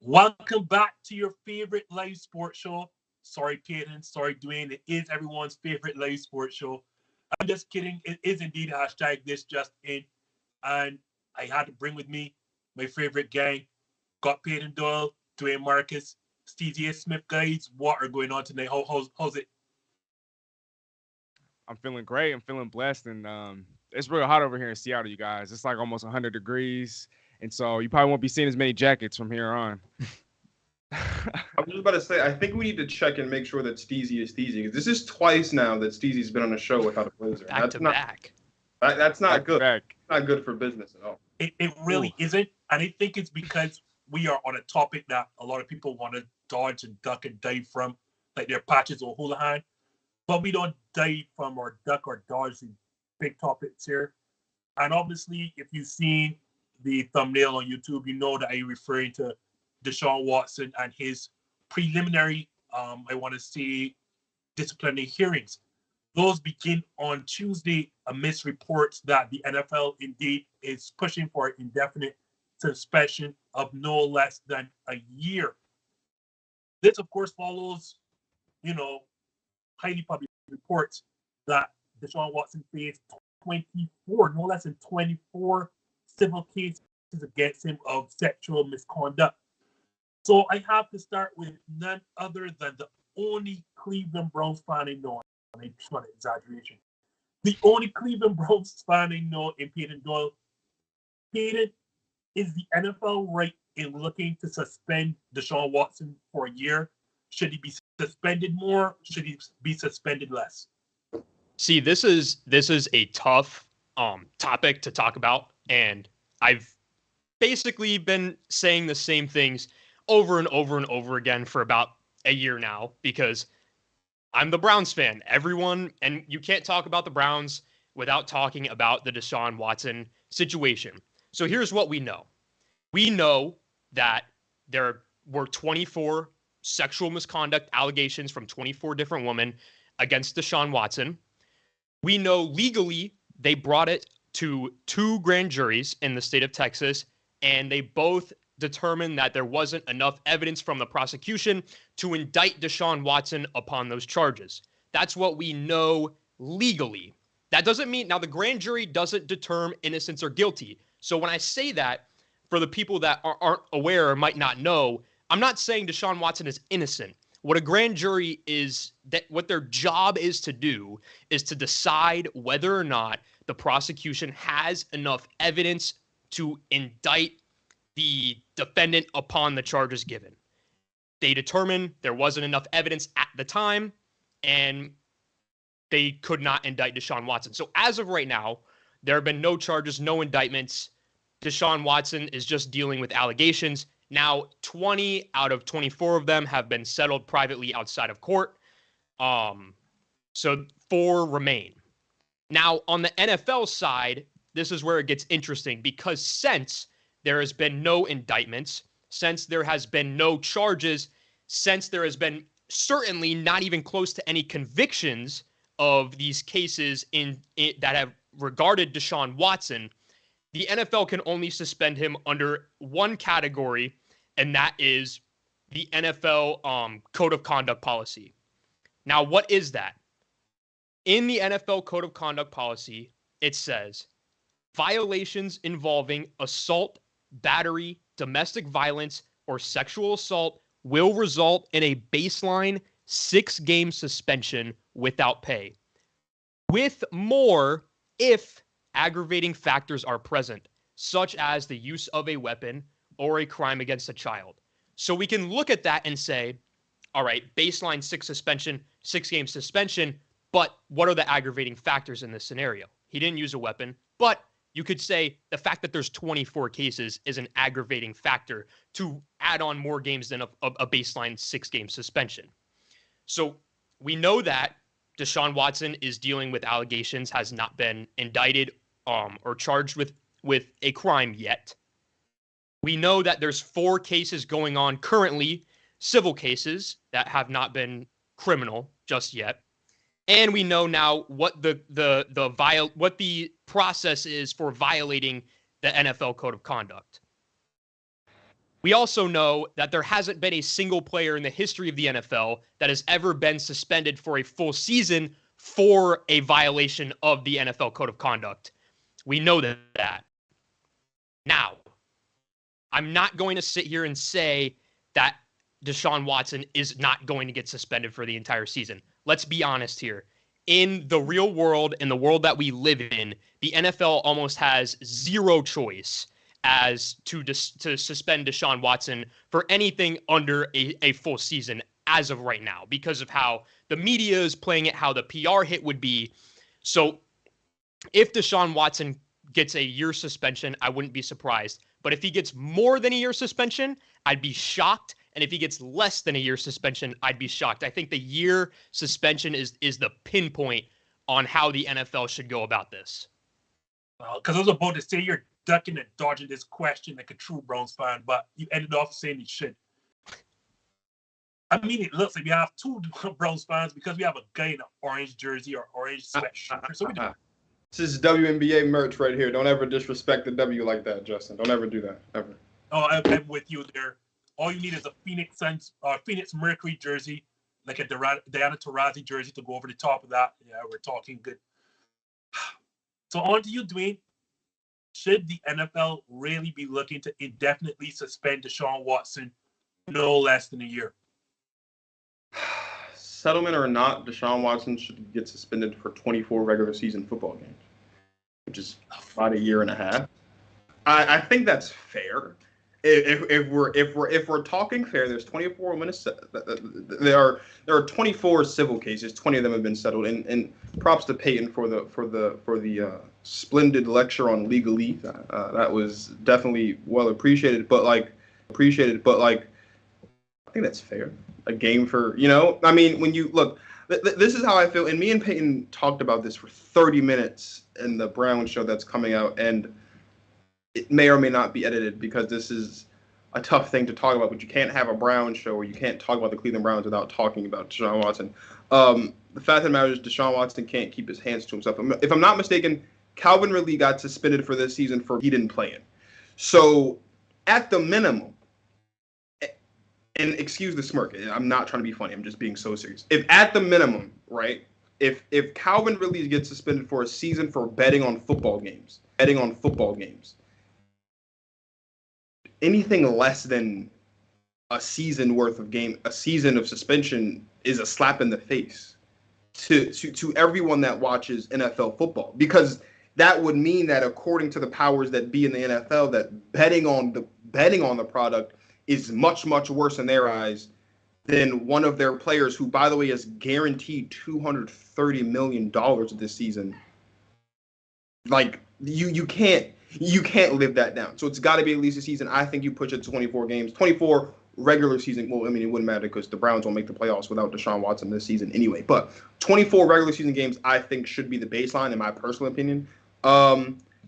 Welcome back to your favorite live sports show. Sorry, Peyton. Sorry, Dwayne. It is everyone's favorite live sports show. I'm just kidding. It is indeed hashtag this just in. And I had to bring with me my favorite gang. Got Peyton Doyle, Dwayne Marcus, Steezy Smith, guys. What are going on tonight? How's it? I'm feeling great. I'm feeling blessed, and it's real hot over here in Seattle, you guys. It's like almost 100 degrees, and so you probably won't be seeing as many jackets from here on. I was just about to say, I think we need to check and make sure that Steezy is Steezy, because this is twice now that Steezy's been on a show without a blazer. Back to back. That's not Back to good. back. Not good for business at all. It really Ooh. isn't. And I think it's because we are on a topic that a lot of people want to dodge and duck and dive from, like their patches or houlihan. But we don't dive from or duck or dodge these big topics here. And obviously, if you've seen the thumbnail on YouTube, you know that I'm referring to Deshaun Watson and his preliminary, I want to say, disciplinary hearings. Those begin on Tuesday amidst reports that the NFL indeed is pushing for indefinite suspension of no less than a year. This, of course, follows, you know, highly published reports that Deshaun Watson faced 24, no less than 24 civil cases against him of sexual misconduct. So I have to start with none other than the only Cleveland Browns fan I know. And it's not an exaggeration. The only Cleveland Browns fan I know in Peyton Doyle. Peyton, is the NFL right in looking to suspend Deshaun Watson for a year? Should he be suspended more? Should he be suspended less? See, this is a tough topic to talk about, and I've basically been saying the same things over and over and over again for about a year now because I'm the Browns fan. Everyone, and you can't talk about the Browns without talking about the Deshaun Watson situation. So here's what we know. We know that there were 24 sexual misconduct allegations from 24 different women against Deshaun Watson. We know legally they brought it to two grand juries in the state of Texas, and they both determined that there wasn't enough evidence from the prosecution to indict Deshaun Watson upon those charges. That's what we know legally. That doesn't mean, now the grand jury doesn't determine innocence or guilty. So when I say that, for the people that aren't aware or might not know, I'm not saying Deshaun Watson is innocent. What a grand jury is, that what their job is to do is to decide whether or not the prosecution has enough evidence to indict the defendant upon the charges given. They determined there wasn't enough evidence at the time, and they could not indict Deshaun Watson. So as of right now, there have been no charges, no indictments. Deshaun Watson is just dealing with allegations. Now, 20 out of 24 of them have been settled privately outside of court. So 4 remain. Now, on the NFL side, this is where it gets interesting because since there has been no indictments, since there has been no charges, since there has been certainly not even close to any convictions of these cases that have regarded Deshaun Watson, the NFL can only suspend him under one category, and that is the NFL Code of Conduct policy. Now, what is that? In the NFL Code of Conduct policy, it says violations involving assault, battery, domestic violence, or sexual assault will result in a baseline 6-game suspension without pay, with more if aggravating factors are present, such as the use of a weapon or a crime against a child. So we can look at that and say, all right, baseline 6-game suspension, but what are the aggravating factors in this scenario? He didn't use a weapon, but you could say the fact that there's 24 cases is an aggravating factor to add on more games than a baseline 6-game suspension. So we know that Deshaun Watson is dealing with allegations, has not been indicted or charged with a crime yet. We know that there's 4 cases going on currently, civil cases that have not been criminal just yet. And we know now what what the process is for violating the NFL Code of Conduct. We also know that there hasn't been a single player in the history of the NFL that has ever been suspended for a full season for a violation of the NFL Code of Conduct. We know that. Now, I'm not going to sit here and say that Deshaun Watson is not going to get suspended for the entire season. Let's be honest here. In the real world, in the world that we live in, the NFL almost has zero choice as to suspend Deshaun Watson for anything under a full season as of right now, because of how the media is playing it, how the PR hit would be. So if Deshaun Watson gets a year suspension, I wouldn't be surprised. But if he gets more than a year suspension, I'd be shocked. And if he gets less than a year suspension, I'd be shocked. I think the year suspension is the pinpoint on how the NFL should go about this. Because I was about to say you're ducking and dodging this question like a true Browns fan, but you ended off saying you should. I mean, it looks like we have two Browns fans because we have a guy in an orange jersey or orange sweatshirt. So we do. This is WNBA merch right here. Don't ever disrespect the W like that, Justin. Don't ever do that, ever. Oh, I'm with you there. All you need is a Phoenix Mercury jersey, like a Diana Taurasi jersey to go over the top of that. Yeah, we're talking good. So on to you, Dwayne. Should the NFL really be looking to indefinitely suspend Deshaun Watson no less than a year? Settlement or not, Deshaun Watson should get suspended for 24 regular season football games, which is about a year and a half. I think that's fair. If we're talking fair, there's 24 there are 24 civil cases. 20 of them have been settled, and props to Payton for the splendid lecture on legalese. That was definitely well appreciated. But I think that's fair. A game for, I mean, when you look, this is how I feel. And me and Payton talked about this for 30 minutes in the Brown show that's coming out, and it may or may not be edited because this is a tough thing to talk about, but you can't have a Brown show where you can't talk about the Cleveland Browns without talking about Deshaun Watson. The fact of the matter is Deshaun Watson can't keep his hands to himself. If I'm not mistaken, Calvin Ridley got suspended for this season for he didn't play in. So at the minimum, and excuse the smirk, I'm not trying to be funny, I'm just being so serious. If at the minimum, right, if Calvin Ridley gets suspended for a season for betting on football games, anything less than a season of suspension is a slap in the face to everyone that watches NFL football, because that would mean that according to the powers that be in the NFL, that betting on the product is much, much worse in their eyes than one of their players who, by the way, is guaranteed $230 million this season. Like, you can't live that down. So it's got to be at least a season. I think you push it to 24 games, 24 regular season. Well, I mean, it wouldn't matter because the Browns won't make the playoffs without Deshaun Watson this season anyway. But 24 regular season games, I think, should be the baseline, in my personal opinion.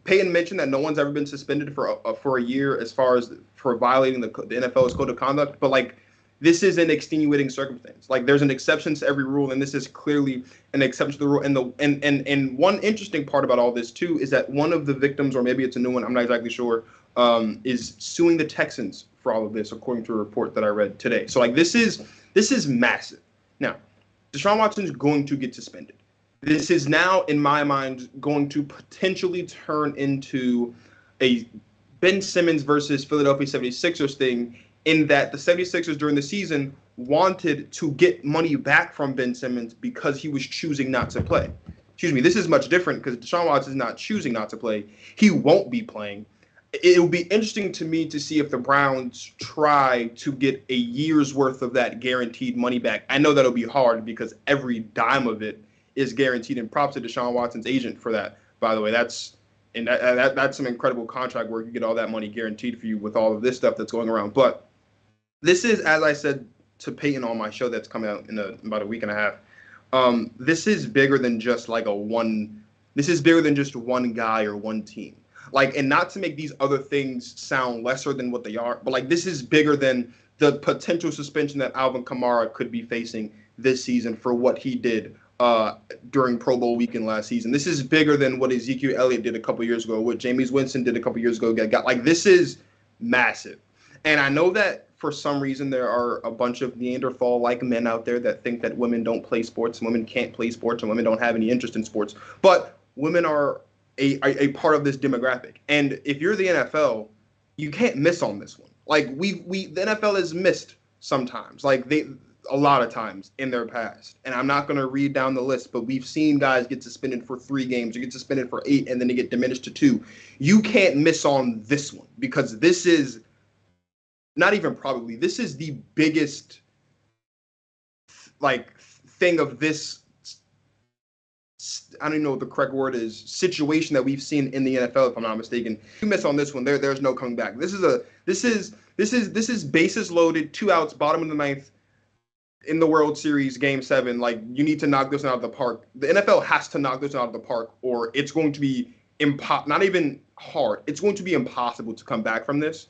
Payton mentioned that no one's ever been suspended for a year as far as for violating the NFL's code of conduct. But, like, this is an extenuating circumstance. Like, there's an exception to every rule, and this is clearly an exception to the rule. And one interesting part about all this, too, is that one of the victims, or maybe it's a new one, I'm not exactly sure, is suing the Texans for all of this, according to a report that I read today. So, like, this is massive. Now, Deshaun Watson is going to get suspended. This is now, in my mind, going to potentially turn into a Ben Simmons versus Philadelphia 76ers thing, in that the 76ers during the season wanted to get money back from Ben Simmons because he was choosing not to play. Excuse me, this is much different because Deshaun Watson is not choosing not to play. He won't be playing. It will be interesting to me to see if the Browns try to get a year's worth of that guaranteed money back. I know that'll be hard because every dime of it is guaranteed, and props to Deshaun Watson's agent for that, by the way. That's some incredible contract work. You get all that money guaranteed for you with all of this stuff that's going around. But this is, as I said to Payton on my show that's coming out in about a week and a half, this is bigger than just this is bigger than just one guy or one team. Like, and not to make these other things sound lesser than what they are, but like, this is bigger than the potential suspension that Alvin Kamara could be facing this season for what he did during Pro Bowl weekend last season. This is bigger than what Ezekiel Elliott did a couple years ago, what Jameis Winston did a couple years ago. Like, this is massive. And I know that for some reason there are a bunch of Neanderthal-like men out there that think that women don't play sports, and women can't play sports, and women don't have any interest in sports. But women are a part of this demographic. And if you're the NFL, you can't miss on this one. Like the NFL has missed sometimes, like a lot of times in their past. And I'm not going to read down the list, but we've seen guys get suspended for 3 games, or get suspended for 8, and then they get diminished to 2. You can't miss on this one, because this is not even probably, this is the biggest thing of this, I don't even know what the correct word is, situation that we've seen in the NFL, if I'm not mistaken. If you miss on this one, there's no coming back. This is bases loaded, 2 outs, bottom of the 9th in the World Series, Game 7. Like, you need to knock this one out of the park. The NFL has to knock this one out of the park, or it's going to be not even hard. It's going to be impossible to come back from this.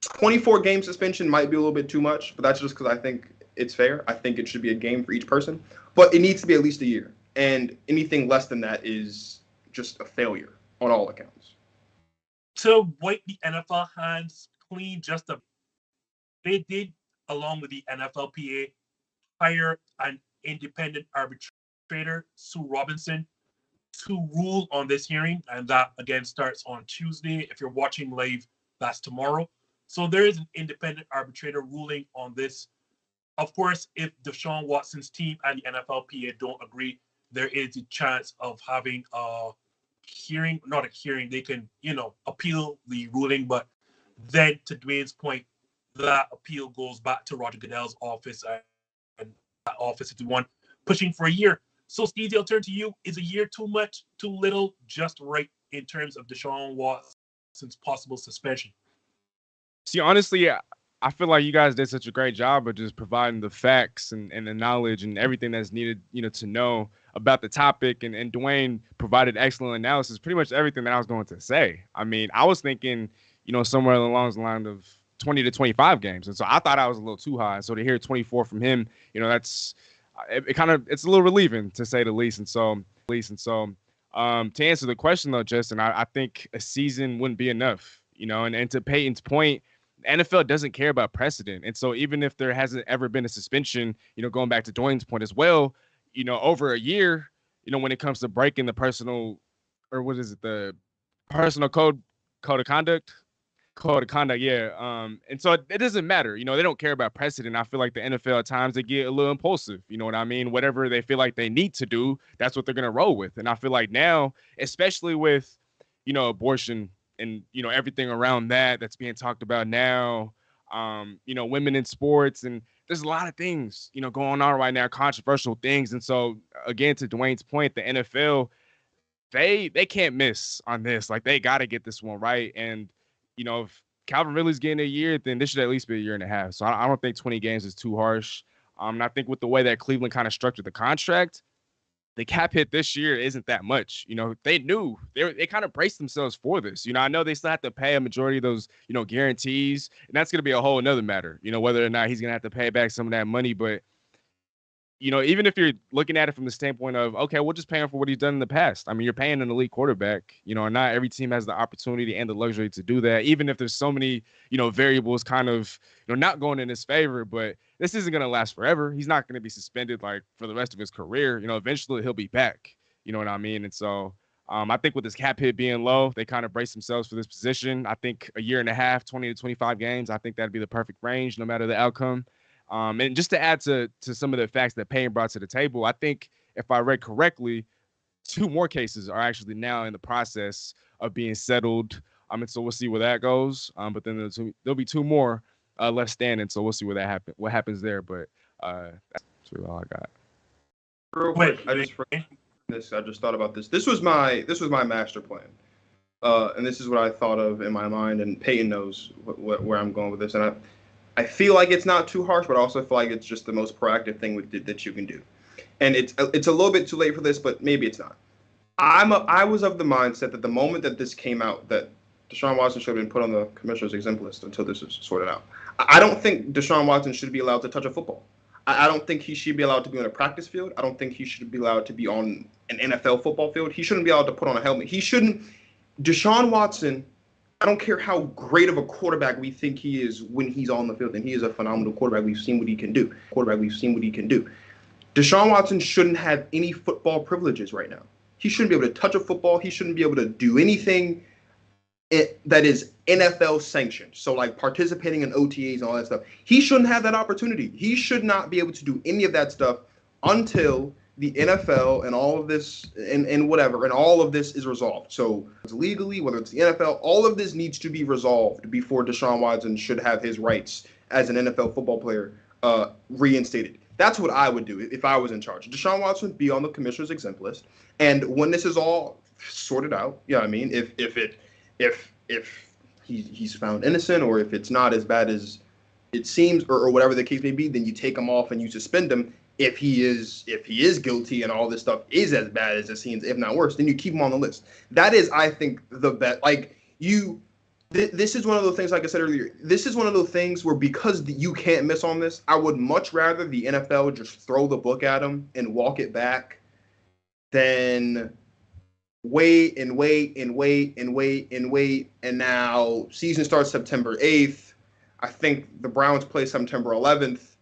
24-game suspension might be a little bit too much, but that's just because I think it's fair. I think it should be a game for each person, but it needs to be at least a year. And anything less than that is just a failure on all accounts. To wipe the NFL hands clean, they did, along with the NFLPA, hire an independent arbitrator, Sue Robinson, to rule on this hearing. And that, again, starts on Tuesday. If you're watching live, that's tomorrow. So there is an independent arbitrator ruling on this. Of course, if Deshaun Watson's team and the NFLPA don't agree, there is a chance of having a hearing, not a hearing, they can, appeal the ruling. But then, to Dwayne's point, that appeal goes back to Roger Goodell's office, and that office is the one pushing for a year. So, Steezy, I'll turn to you. Is a year too much, too little, just right in terms of Deshaun Watson's possible suspension? See, honestly, I feel like you guys did such a great job of just providing the facts and the knowledge and everything that's needed, to know about the topic. And Dwayne provided excellent analysis, pretty much everything that I was going to say. I mean, I was thinking, somewhere along the line of 20 to 25 games. And so I thought I was a little too high. So to hear 24 from him, it's a little relieving, to say the least. And so to answer the question though, Justin, I think a season wouldn't be enough, and to Peyton's point, the NFL doesn't care about precedent. And so even if there hasn't ever been a suspension, going back to Dwayne's point as well, over a year, when it comes to breaking the personal code of conduct. Yeah. And so it doesn't matter. They don't care about precedent. I feel like the NFL at times, they get a little impulsive. You know what I mean? Whatever they feel like they need to do, that's what they're going to roll with. And I feel like now, especially with, abortion and, everything around that's being talked about now, women in sports, and there's a lot of things, going on right now, controversial things. And so again, to Dwayne's point, the NFL, they can't miss on this. Like, they got to get this one right. And, if Calvin Ridley's getting a year, then this should at least be a year and a half. So I don't think 20 games is too harsh. And I think with the way that Cleveland kind of structured the contract, the cap hit this year isn't that much. They knew they kind of braced themselves for this. I know they still have to pay a majority of those, guarantees, and that's going to be a whole another matter, whether or not he's going to have to pay back some of that money. But, even if you're looking at it from the standpoint of, okay, we'll just pay him for what he's done in the past. I mean, you're paying an elite quarterback, and not every team has the opportunity and the luxury to do that, even if there's so many, variables kind of, not going in his favor. But this isn't going to last forever. He's not going to be suspended like for the rest of his career. Eventually he'll be back. You know what I mean? And so I think with this cap hit being low, they kind of brace themselves for this position. I think a year and a half, 20 to 25 games, I think that'd be the perfect range no matter the outcome. And just to add to some of the facts that Payne brought to the table, I think if I read correctly, 2 more cases are actually now in the process of being settled. And so we'll see where that goes. But then there'll be 2 more left standing. So we'll see what happens there. But that's really all I got. Real quick, I just thought about this. This was my master plan. And this is what I thought of in my mind. And Peyton knows where I'm going with this. And I feel like it's not too harsh, but I also feel like it's just the most proactive thing that you can do. And it's a little bit too late for this, but maybe it's not. I was of the mindset that the moment that this came out, that Deshaun Watson should have been put on the commissioner's exempt list until this is sorted out. I don't think Deshaun Watson should be allowed to touch a football. I don't think he should be allowed to be on a practice field. I don't think he should be allowed to be on an NFL football field. He shouldn't be allowed to put on a helmet. Deshaun Watson, I don't care how great of a quarterback we think he is when he's on the field, and he is a phenomenal quarterback. We've seen what he can do. Deshaun Watson shouldn't have any football privileges right now. He shouldn't be able to touch a football. He shouldn't be able to do anything that is NFL sanctioned. So like participating in OTAs and all that stuff. He shouldn't have that opportunity. He should not be able to do any of that stuff until the NFL and all of this and whatever, and all of this is resolved. So it's legally, whether it's the NFL, all of this needs to be resolved before Deshaun Watson should have his rights as an NFL football player reinstated. That's what I would do if I was in charge. Deshaun Watson would be on the commissioner's exempt list. And when this is all sorted out, you know what I mean? If he's found innocent, or if it's not as bad as it seems, or whatever the case may be, then you take him off and you suspend him. If he is guilty and all this stuff is as bad as it seems, if not worse, then you keep him on the list. That is, I think, the best. Like this is one of those things, like I said earlier, this is one of those things where because you can't miss on this, I would much rather the NFL just throw the book at him and walk it back than wait. And now season starts September 8th. I think the Browns play September 11th,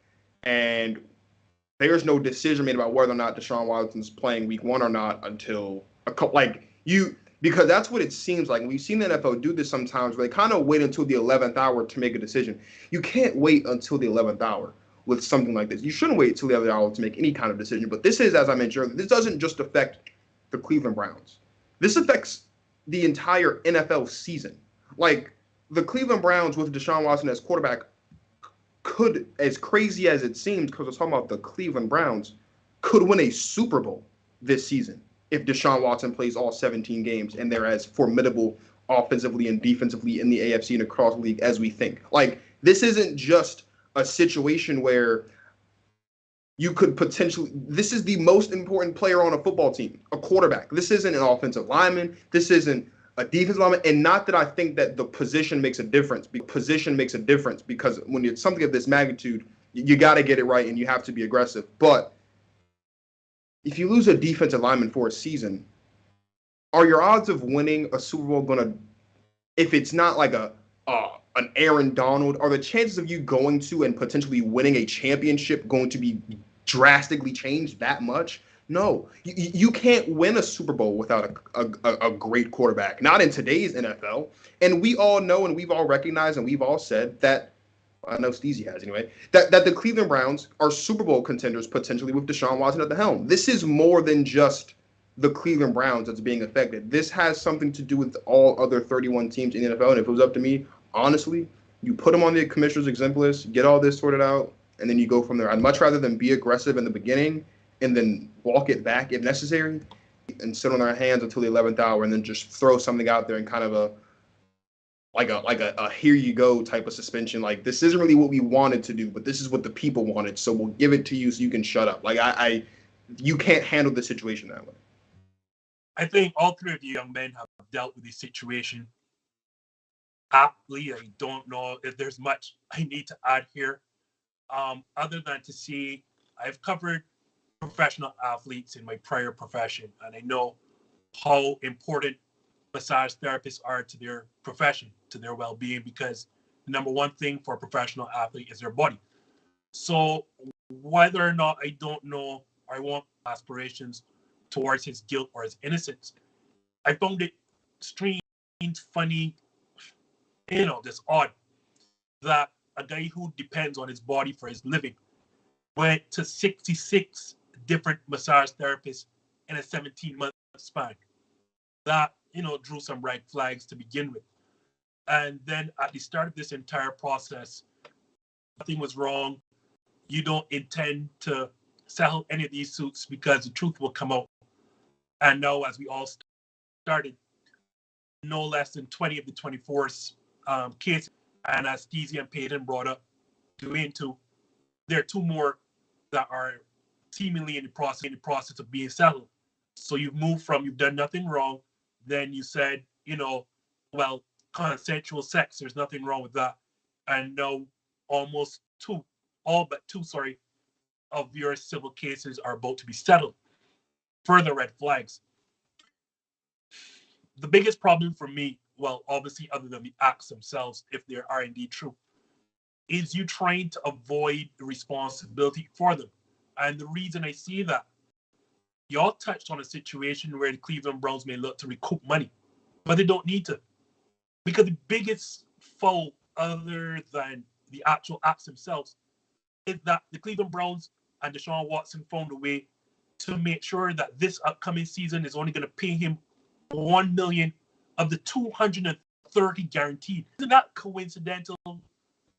and there's no decision made about whether or not Deshaun Watson's playing week 1 or not until because that's what it seems like. We've seen the NFL do this sometimes where they kind of wait until the 11th hour to make a decision. You can't wait until the 11th hour with something like this. You shouldn't wait until the 11th hour to make any kind of decision. But this is, as I mentioned earlier, this doesn't just affect the Cleveland Browns. This affects the entire NFL season. Like, the Cleveland Browns with Deshaun Watson as quarterback could, as crazy as it seems, because we're talking about the Cleveland Browns, could win a Super Bowl this season if Deshaun Watson plays all 17 games and they're as formidable offensively and defensively in the AFC and across the league as we think. Like, this isn't just a situation where you could potentially, this is the most important player on a football team, a quarterback. This isn't an offensive lineman. This isn't a defensive lineman. And not that I think that the position makes a difference. Because when it's something of this magnitude, you got to get it right and you have to be aggressive. But if you lose a defensive lineman for a season, are your odds of winning a Super Bowl going to, if it's not like an Aaron Donald, are the chances of you going to and potentially winning a championship going to be drastically changed that much? No. You can't win a Super Bowl without a great quarterback, not in today's NFL. And we all know and we've all recognized and we've all said that, I know Steezy has anyway, that the Cleveland Browns are Super Bowl contenders potentially with Deshaun Watson at the helm. This is more than just the Cleveland Browns that's being affected. This has something to do with all other 31 teams in the NFL. And if it was up to me, honestly, you put them on the commissioner's exempt list, get all this sorted out, and then you go from there. I'd much rather than be aggressive in the beginning and then walk it back if necessary and sit on their hands until the 11th hour and then just throw something out there and kind of a here you go type of suspension. Like, this isn't really what we wanted to do, but this is what the people wanted, so we'll give it to you so you can shut up. Like, you can't handle the situation that way. I think all three of you young men have dealt with this situation aptly. I don't know if there's much I need to add here, other than to say I've covered professional athletes in my prior profession, and I know how important massage therapists are to their profession, to their well-being, because the number one thing for a professional athlete is their body. So whether or not, I don't know, I want aspirations towards his guilt or his innocence. I found it strange, funny, just odd that a guy who depends on his body for his living went to 66 different massage therapists in a 17-month span. That, drew some red flags to begin with. And then at the start of this entire process, nothing was wrong. You don't intend to settle any of these suits because the truth will come out. And now, as we all started, no less than 20 of the 24 cases, and as Steezy and Payton brought up, Dwayne too, there are two more that are seemingly in the process of being settled. So you've moved from you've done nothing wrong, then you said, well, consensual sex, there's nothing wrong with that. And now all but two of your civil cases are about to be settled. Further red flags. The biggest problem for me well, obviously other than the acts themselves, if they are indeed true, is you trying to avoid the responsibility for them. And the reason I see that, y'all touched on a situation where the Cleveland Browns may look to recoup money, but they don't need to. Because the biggest fault, other than the actual acts themselves, is that the Cleveland Browns and Deshaun Watson found a way to make sure that this upcoming season is only going to pay him $1 million of the $230 guaranteed. Isn't that coincidental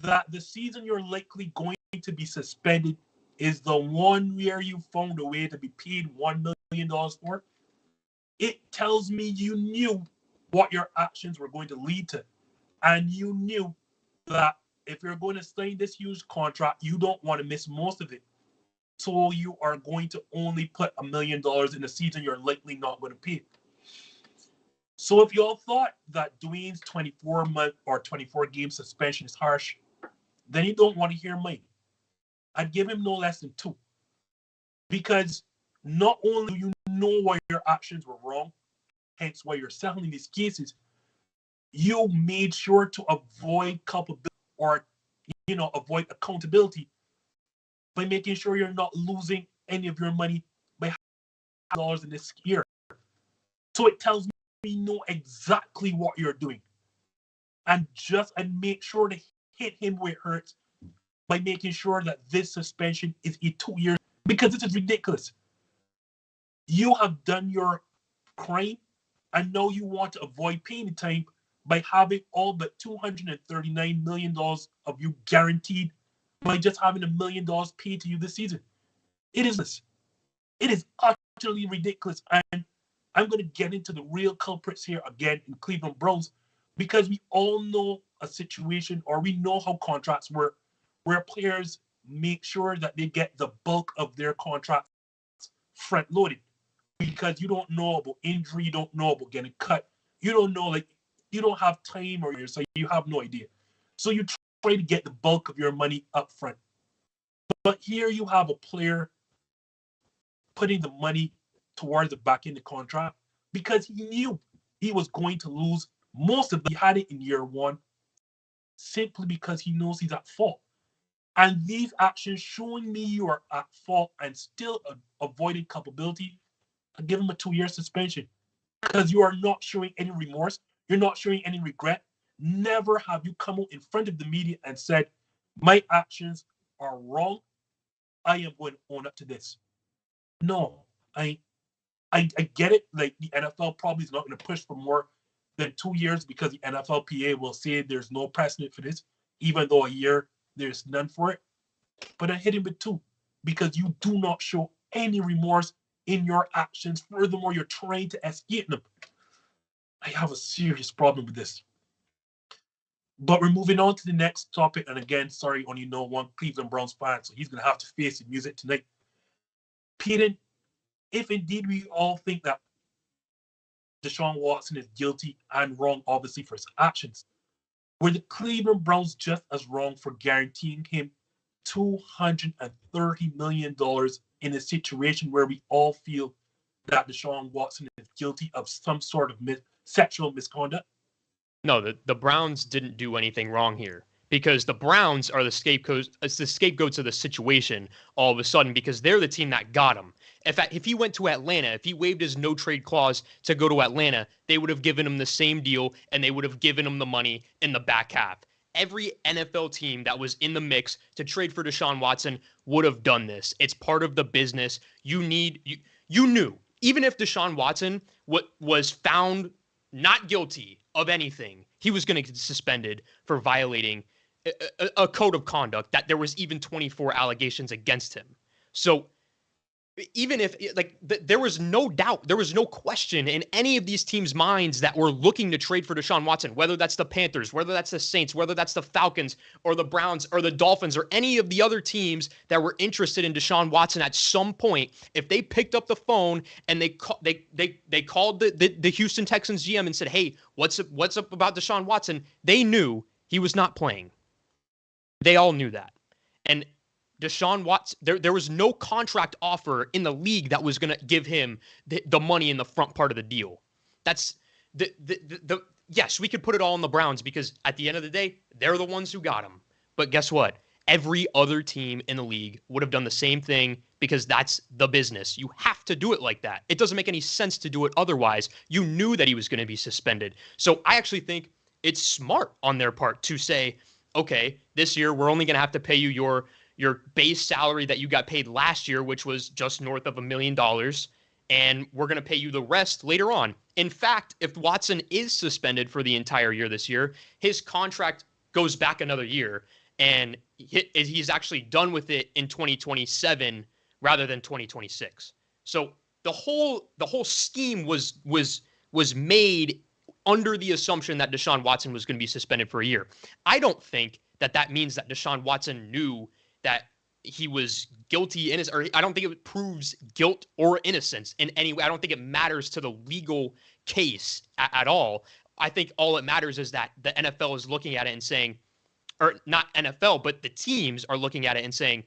that the season you're likely going to be suspended is the one where you found a way to be paid $1 million for? It tells me you knew what your actions were going to lead to. And you knew that if you're going to sign this huge contract, you don't want to miss most of it. So you are going to only put $1 million in a season you're likely not going to pay. So if you all thought that Dwayne's 24-month or 24-game suspension is harsh, then you don't want to hear mine. I'd give him no less than 2. Because not only do you know why your actions were wrong, hence why you're settling these cases, you made sure to avoid culpability or, avoid accountability by making sure you're not losing any of your money by dollars in this year. So it tells me you know exactly what you're doing. And make sure to hit him where it hurts by making sure that this suspension is a 2 years, because this is ridiculous. You have done your crime, and now you want to avoid paying the time by having all but $239 million of you guaranteed by just having $1 million paid to you this season. It is utterly ridiculous. And I'm going to get into the real culprits here again in Cleveland Browns, because we all know a situation, or we know how contracts work, where players make sure that they get the bulk of their contracts front loaded, because you don't know about injury, you don't know about getting cut, you don't know, you don't have time, or so you have no idea. So you try to get the bulk of your money up front. But here you have a player putting the money towards the back end of the contract because he knew he was going to lose most of it. He had it in year 1 simply because he knows he's at fault. And these actions showing me you are at fault and still avoiding culpability, I give him a 2-year suspension, because you are not showing any remorse. You're not showing any regret. Never have you come out in front of the media and said, my actions are wrong. I am going to own up to this. No, I get it. Like, the NFL probably is not going to push for more than 2 years, because the NFLPA will say there's no precedent for this, even though a year there's none for it. But I hit him with 2, because you do not show any remorse in your actions. Furthermore, you're trying to escape them. I have a serious problem with this. But we're moving on to the next topic. And again, sorry, only know one Cleveland Browns fan, so he's going to have to face the music tonight. Payton, if indeed we all think that Deshaun Watson is guilty and wrong, obviously, for his actions, were the Cleveland Browns just as wrong for guaranteeing him $230 million in a situation where we all feel that Deshaun Watson is guilty of some sort of sexual misconduct? No, the Browns didn't do anything wrong here, because the Browns are the scapegoats of the situation all of a sudden, because they're the team that got him. In fact, if he went to Atlanta, if he waived his no-trade clause to go to Atlanta, they would have given him the same deal, and they would have given him the money in the back half. Every NFL team that was in the mix to trade for Deshaun Watson would have done this. It's part of the business. You knew, even if Deshaun Watson was found not guilty of anything, he was going to get suspended for violating a code of conduct, that there was even 24 allegations against him. So even if, there was no doubt, there was no question in any of these teams' minds that were looking to trade for Deshaun Watson, whether that's the Panthers, whether that's the Saints, whether that's the Falcons or the Browns or the Dolphins or any of the other teams that were interested in Deshaun Watson at some point. If they picked up the phone and they called the Houston Texans GM and said, hey, what's up about Deshaun Watson? They knew he was not playing. They all knew that. And Deshaun Watson, there was no contract offer in the league that was going to give him the money in the front part of the deal. That's the yes, we could put it all on the Browns because at the end of the day, they're the ones who got him. But guess what? Every other team in the league would have done the same thing because that's the business. You have to do it like that. It doesn't make any sense to do it otherwise. You knew that he was going to be suspended. So I actually think it's smart on their part to say, okay, this year we're only going to have to pay you your base salary that you got paid last year, which was just north of $1 million. And we're going to pay you the rest later on. In fact, if Watson is suspended for the entire year this year, his contract goes back another year. And he's actually done with it in 2027 rather than 2026. So the whole scheme was made under the assumption that Deshaun Watson was going to be suspended for a year. I don't think that means that Deshaun Watson knew that he was guilty, innocent, or I don't think it proves guilt or innocence in any way. I don't think it matters to the legal case at all. I think all it matters is that the NFL is looking at it and saying, or not NFL, but the teams are looking at it and saying,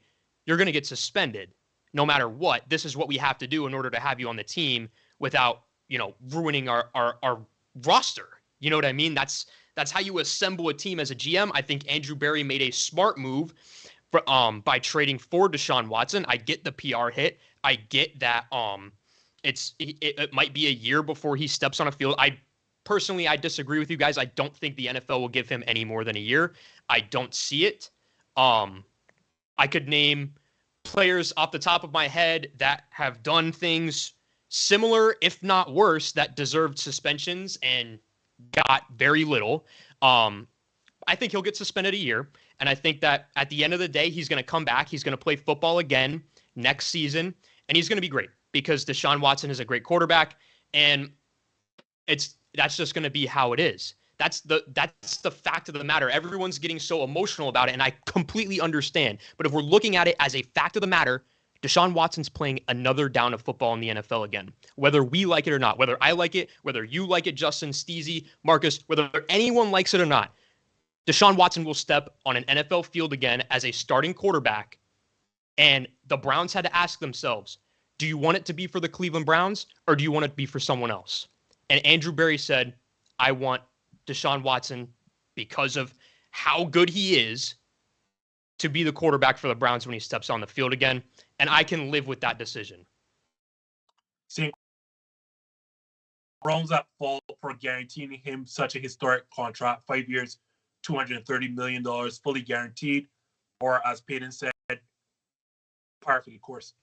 you're going to get suspended no matter what. This is what we have to do in order to have you on the team without, ruining our roster. You know what I mean? That's how you assemble a team as a GM. I think Andrew Berry made a smart move by trading for Deshaun Watson. I get the PR hit. I get that it might be a year before he steps on a field. Personally, I disagree with you guys. I don't think the NFL will give him any more than a year. I don't see it. I could name players off the top of my head that have done things similar, if not worse, that deserved suspensions and got very little. I think he'll get suspended a year. And I think that at the end of the day, he's going to come back. He's going to play football again next season. And he's going to be great because Deshaun Watson is a great quarterback. And that's just going to be how it is. That's the fact of the matter. Everyone's getting so emotional about it, and I completely understand. But if we're looking at it as a fact of the matter, Deshaun Watson's playing another down of football in the NFL again. Whether we like it or not, whether I like it, whether you like it, Justin, Steezy, Marcus, whether anyone likes it or not, Deshaun Watson will step on an NFL field again as a starting quarterback. And the Browns had to ask themselves, do you want it to be for the Cleveland Browns or do you want it to be for someone else? And Andrew Berry said, I want Deshaun Watson, because of how good he is, to be the quarterback for the Browns when he steps on the field again. And I can live with that decision. See, Browns at fault for guaranteeing him such a historic contract, 5 years, $230 million, fully guaranteed, or as Payton said, par for the course.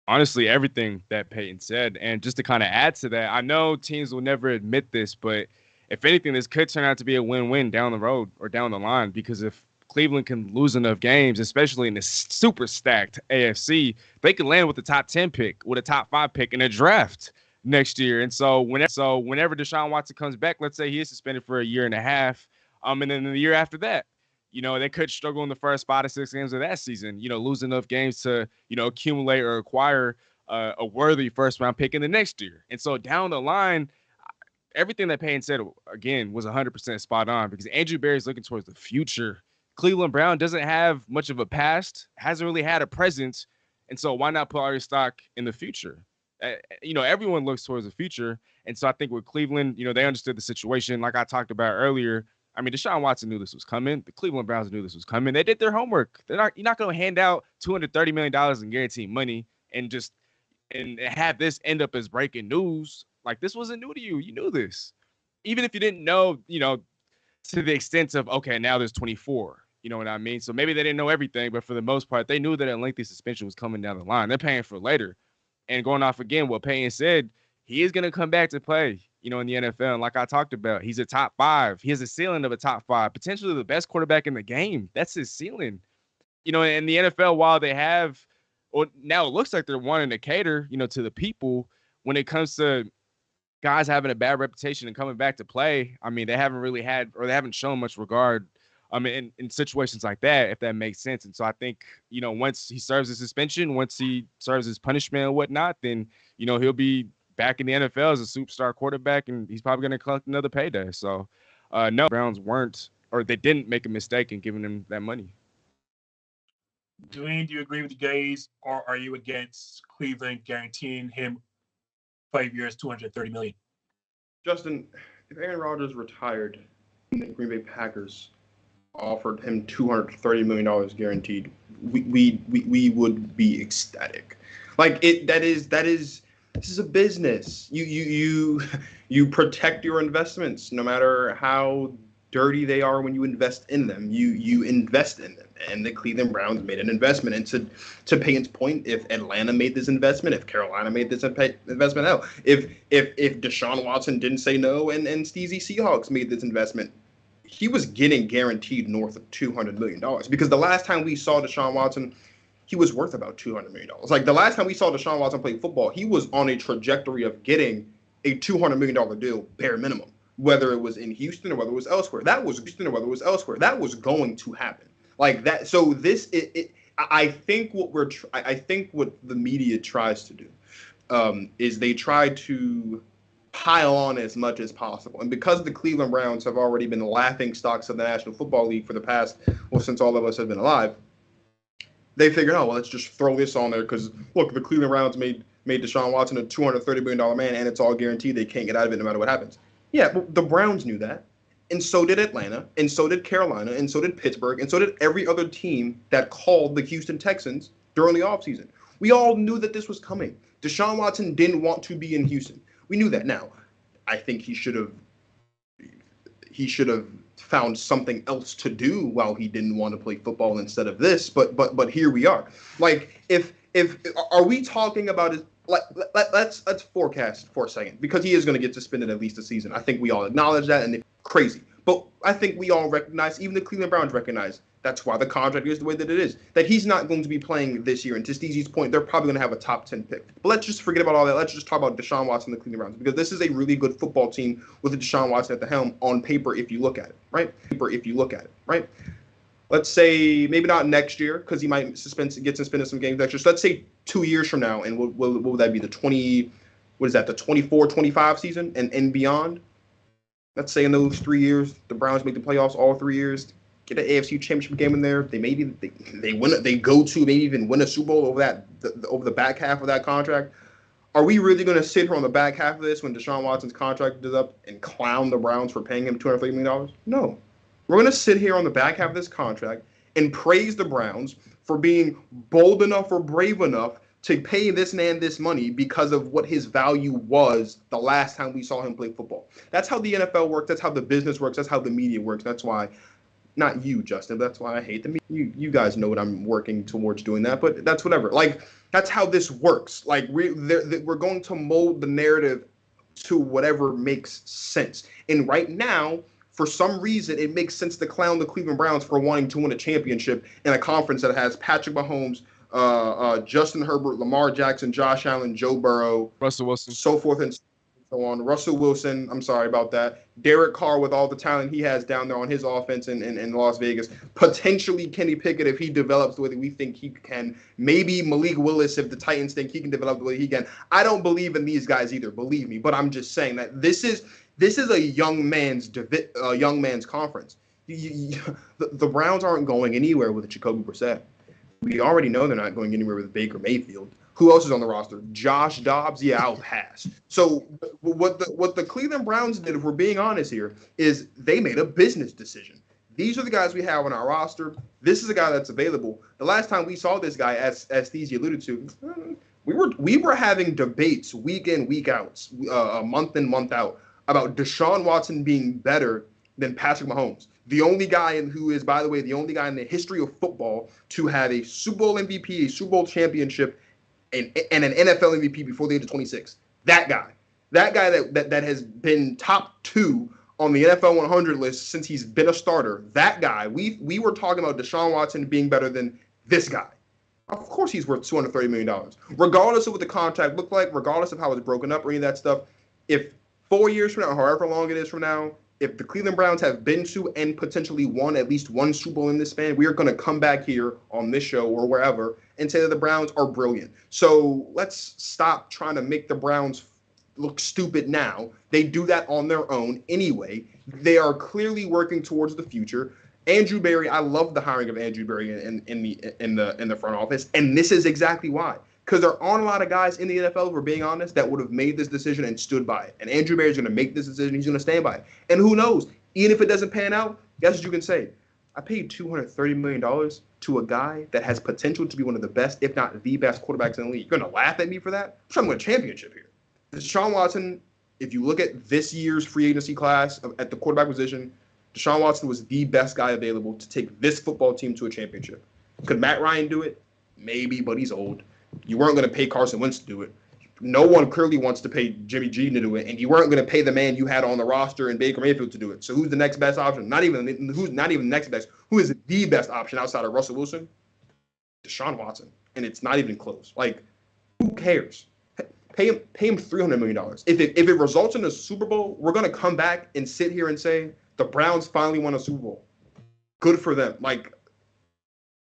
Honestly, everything that Payton said. And just to kind of add to that, I know teams will never admit this, but if anything, this could turn out to be a win-win down the road or down the line, because if Cleveland can lose enough games, especially in this super stacked AFC, they can land with the top 10 pick, with a top 5 pick in a draft next year. And so whenever Deshaun Watson comes back, let's say he is suspended for a year and a half, and then the year after that, they could struggle in the first 5 to 6 games of that season, lose enough games to, accumulate or acquire a worthy first-round pick in the next year. And so down the line, everything that Payton said, again, was 100% spot on, because Andrew Berry is looking towards the future. Cleveland Brown doesn't have much of a past, hasn't really had a presence, and so why not put all your stock in the future? Everyone looks towards the future, and so I think with Cleveland, they understood the situation. Like I talked about earlier, I mean, Deshaun Watson knew this was coming. The Cleveland Browns knew this was coming. They did their homework. You're not going to hand out $230 million in guaranteed money and have this end up as breaking news. Like, this wasn't new to you. You knew this. Even if you didn't know, to the extent of, okay, now there's 24. You know what I mean? So maybe they didn't know everything, but for the most part, they knew that a lengthy suspension was coming down the line. They're paying for later. And going off again, what Payton said, he is going to come back to play, in the NFL. And like I talked about, he's a top 5. He has a ceiling of a top 5, potentially the best quarterback in the game. That's his ceiling. In the NFL, while they have, or now it looks like they're wanting to cater, to the people when it comes to guys having a bad reputation and coming back to play. I mean, they haven't really had, or they haven't shown much regard in situations like that, if that makes sense. And so I think, once he serves his suspension, once he serves his punishment and whatnot, then, he'll be back in the NFL as a superstar quarterback, and he's probably going to collect another payday. So, no, Browns weren't, or they didn't make a mistake in giving him that money. Dwayne, do you agree with the guys, or are you against Cleveland guaranteeing him 5 years, $230 million? Justin, if Aaron Rodgers retired and the Green Bay Packers offered him $230 million guaranteed, we would be ecstatic. Like this is a business. You protect your investments no matter how dirty they are when you invest in them. You invest in them. And the Cleveland Browns made an investment. And to Payton's point, if Atlanta made this investment, if Carolina made this investment, hell, if Deshaun Watson didn't say no and Steezy Seahawks made this investment, he was getting guaranteed north of $200 million. Because the last time we saw Deshaun Watson, he was worth about $200 million. Like the last time we saw Deshaun Watson play football, he was on a trajectory of getting a $200 million deal, bare minimum, whether it was in Houston or whether it was elsewhere. That was going to happen. Like that. So I think what the media tries to do is they try to pile on as much as possible. And because the Cleveland Browns have already been the laughing stocks of the National Football League for the past, since all of us have been alive, they figured, let's just throw this on there because, look, the Cleveland Browns made Deshaun Watson a $230 million man, and it's all guaranteed. They can't get out of it no matter what happens. Yeah, but the Browns knew that. And so did Atlanta, and so did Carolina, and so did Pittsburgh, and so did every other team that called the Houston Texans during the offseason. We all knew that this was coming. Deshaun Watson didn't want to be in Houston. We knew that. Now, I think he should have found something else to do while he didn't want to play football instead of this. But here we are. Like, if are we talking about it? Let's forecast for a second, because he is going to get suspended at least a season. I think we all acknowledge that, and it's crazy. But I think we all recognize, even the Cleveland Browns recognize, that's why the contract is the way that it is, that he's not going to be playing this year. And to Steezy's point, they're probably going to have a top 10 pick. But let's just forget about all that. Let's just talk about Deshaun Watson and the Cleveland Browns, because this is a really good football team with a Deshaun Watson at the helm on paper if you look at it, right? Let's say maybe not next year, because he might get suspended some games next year. So let's say 2 years from now, and what would that be? The 24-25 season and beyond? Let's say in those 3 years, the Browns make the playoffs all 3 years, get an AFC Championship game in there. They maybe win. They go to maybe even win a Super Bowl over the back half of that contract. Are we really going to sit here on the back half of this when Deshaun Watson's contract is up and clown the Browns for paying him $230 million? No. We're going to sit here on the back half of this contract and praise the Browns for being bold enough or brave enough to pay this man this money because of what his value was the last time we saw him play football. That's how the NFL works. That's how the business works. That's how the media works. That's why, not you, Justin, but that's why I hate the media. You guys know what I'm working towards doing that, but that's whatever. Like, that's how this works. Like, we're going to mold the narrative to whatever makes sense. And right now, for some reason, it makes sense to clown the Cleveland Browns for wanting to win a championship in a conference that has Patrick Mahomes, Justin Herbert, Lamar Jackson, Josh Allen, Joe Burrow, Russell Wilson, so forth and so on. Russell Wilson, I'm sorry about that. Derek Carr with all the talent he has down there on his offense in Las Vegas. Potentially Kenny Pickett if he develops the way that we think he can. Maybe Malik Willis if the Titans think he can develop the way he can. I don't believe in these guys either, believe me. But I'm just saying that this is a young man's conference. The Browns aren't going anywhere with Jacoby Brissett. We already know they're not going anywhere with Baker Mayfield. Who else is on the roster? Josh Dobbs? Yeah, I'll pass. So what the Cleveland Browns did, if we're being honest here, is they made a business decision. These are the guys we have on our roster. This is a guy that's available. The last time we saw this guy, as Steezy alluded to, we were having debates week in, week out, month in, month out, about Deshaun Watson being better than Patrick Mahomes. The only guy who is, by the way, the only guy in the history of football to have a Super Bowl MVP, a Super Bowl championship, and an NFL MVP before the age of 26. That guy that has been top 2 on the NFL 100 list since he's been a starter. That guy, we were talking about Deshaun Watson being better than this guy. Of course he's worth $230 million. Regardless of what the contract looked like, regardless of how it's broken up or any of that stuff, if 4 years from now, however long it is from now, if the Cleveland Browns have been to and potentially won at least one Super Bowl in this span, we are going to come back here on this show or wherever and say that the Browns are brilliant. So let's stop trying to make the Browns look stupid now. They do that on their own anyway. They are clearly working towards the future. Andrew Berry, I love the hiring of Andrew Berry in the front office, and this is exactly why. Because there aren't a lot of guys in the NFL, if we're being honest, that would have made this decision and stood by it. And Andrew Berry's going to make this decision. He's going to stand by it. And who knows? Even if it doesn't pan out, guess what you can say? I paid $230 million to a guy that has potential to be one of the best, if not the best quarterbacks in the league. You're going to laugh at me for that? I'm trying to win a championship here. Deshaun Watson, if you look at this year's free agency class at the quarterback position, Deshaun Watson was the best guy available to take this football team to a championship. Could Matt Ryan do it? Maybe, but he's old. You weren't going to pay Carson Wentz to do it. No one clearly wants to pay Jimmy G to do it, and you weren't going to pay the man you had on the roster in Baker Mayfield to do it. So who's the next best option? Who's not even next best? Who is the best option outside of Russell Wilson? Deshaun Watson, and it's not even close. Like, who cares? Pay him $300 million. If it results in a Super Bowl, we're going to come back and sit here and say the Browns finally won a Super Bowl. Good for them. Like,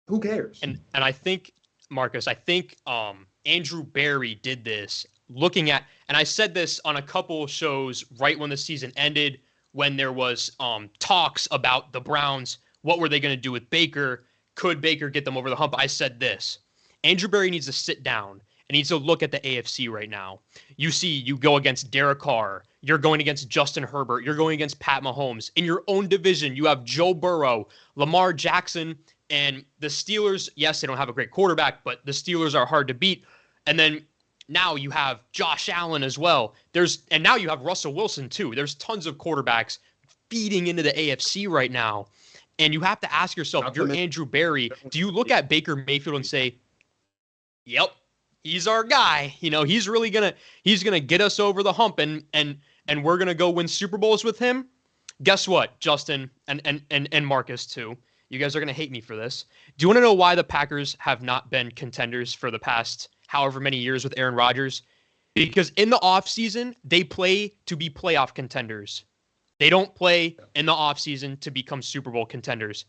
who cares? And I think, Marcus, Andrew Berry did this looking at, and I said this on a couple of shows right when the season ended, when there was talks about the Browns. What were they going to do with Baker? Could Baker get them over the hump? I said this. Andrew Berry needs to sit down and needs to look at the AFC right now. You go against Derek Carr. You're going against Justin Herbert. You're going against Pat Mahomes. In your own division, you have Joe Burrow, Lamar Jackson, and the Steelers. Yes, they don't have a great quarterback, but the Steelers are hard to beat. And then now you have Josh Allen as well. And now you have Russell Wilson too. There's tons of quarterbacks feeding into the AFC right now. And you have to ask yourself, if you're Andrew Berry, do you look at Baker Mayfield and say, yep, he's our guy. You know, he's gonna get us over the hump and we're gonna go win Super Bowls with him? Guess what, Justin and Marcus too. You guys are gonna hate me for this. Do you want to know why the Packers have not been contenders for the past however many years with Aaron Rodgers? Because in the offseason, they play to be playoff contenders. They don't play in the offseason to become Super Bowl contenders.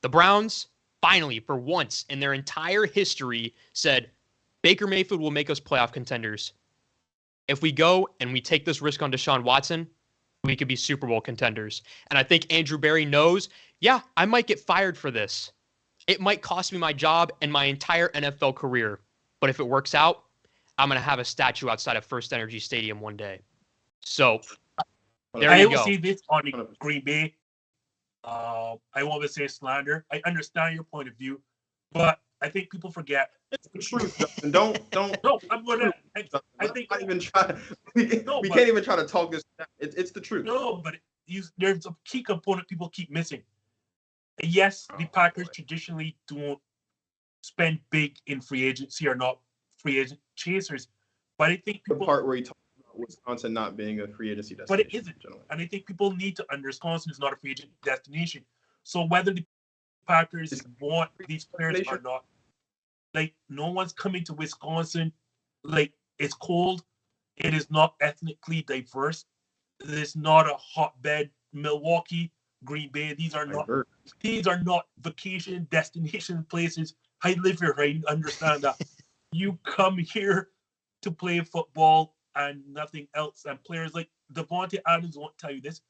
The Browns, finally, for once in their entire history, said, Baker Mayfield will make us playoff contenders. If we go and we take this risk on Deshaun Watson, we could be Super Bowl contenders. And I think Andrew Berry knows, yeah, I might get fired for this. It might cost me my job and my entire NFL career. But if it works out, I'm going to have a statue outside of First Energy Stadium one day. So there you go. I will see this on Green Bay. I won't say slander. I understand your point of view, but I think people forget. It's the truth, Justin. Don't. No, I'm gonna. I think not even try. We can't even try to talk this. It's the truth. No, but there's a key component people keep missing. Yes, the Packers traditionally don't spend big in free agency, or not free agent chasers, but I think people, the part where you talk about Wisconsin not being a free agency destination, but it isn't. And I think people need to understand Wisconsin is not a free agent destination. So whether the Packers want these players or not, like, no one's coming to Wisconsin. Like, it's cold. It is not ethnically diverse. It is not a hotbed. Milwaukee, Green Bay, these are not vacation destination places. I live here, right? Understand that. You come here to play football and nothing else. And players like Devontae Adams won't tell you this.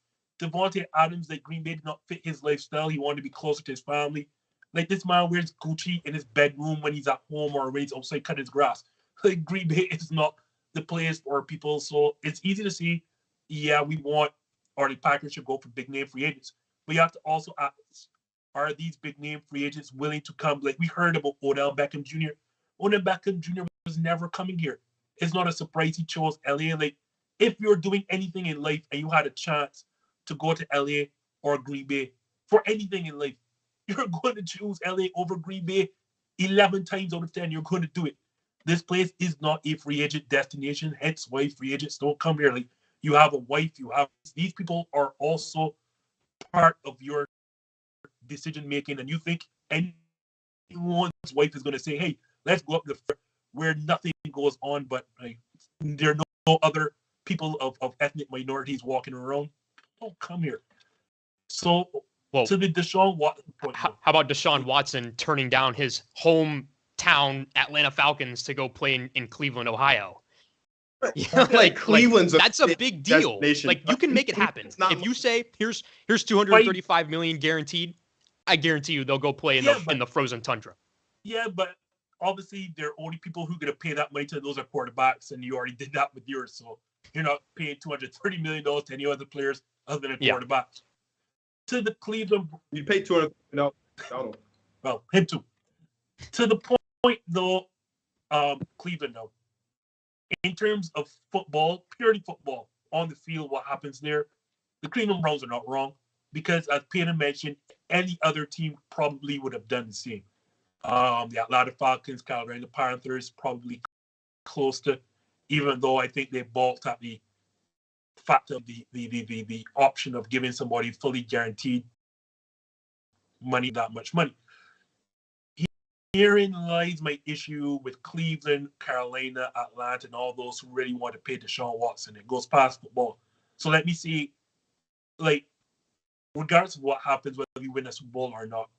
Devontae Adams, like, Green Bay did not fit his lifestyle. He wanted to be closer to his family. Like, this man wears Gucci in his bedroom when he's at home or when he's outside cutting his grass. Like, Green Bay is not the place for people. So it's easy to see, yeah, we want, or the Packers should go for big name free agents. But you have to also ask, are these big name free agents willing to come? Like, we heard about Odell Beckham Jr. Odell Beckham Jr. was never coming here. It's not a surprise he chose LA. Like, if you're doing anything in life and you had a chance to go to LA or Green Bay for anything in life, you're going to choose LA over Green Bay 11 times out of 10. You're going to do it. This place is not a free agent destination. Hence why free agents don't come here. Like, you have a wife, these people are also part of your decision making, and you think anyone's wife is going to say, hey, let's go up where nothing goes on, but like, there are no other people of ethnic minorities walking around. Don't come here. So, to the Deshaun Watson point. How about Deshaun Watson turning down his hometown Atlanta Falcons to go play in Cleveland, Ohio? Yeah, like Cleveland's that's a big deal. Like, you can make it happen. If you say here's $235 million guaranteed, I guarantee you they'll go play in the frozen tundra. Yeah, but obviously, there are only people who are going to pay that money to those are quarterbacks, and you already did that with yours. So you're not paying $230 million to any other players other than a quarterback. To the Cleveland, you pay $200 million. Well, him too. To the point, though, Cleveland, though, in terms of football, purely football, on the field, what happens there, the Cleveland Browns are not wrong because, as Payton mentioned, any other team probably would have done the same. The Atlanta Falcons, Carolina Panthers, probably close to, even though I think they balked at the fact of the option of giving somebody fully guaranteed money, that much money. Herein lies my issue with Cleveland, Carolina, Atlanta, and all those who really want to pay Deshaun Watson. It goes past football. So let me see, like, regardless of what happens, whether we win a Super Bowl or not,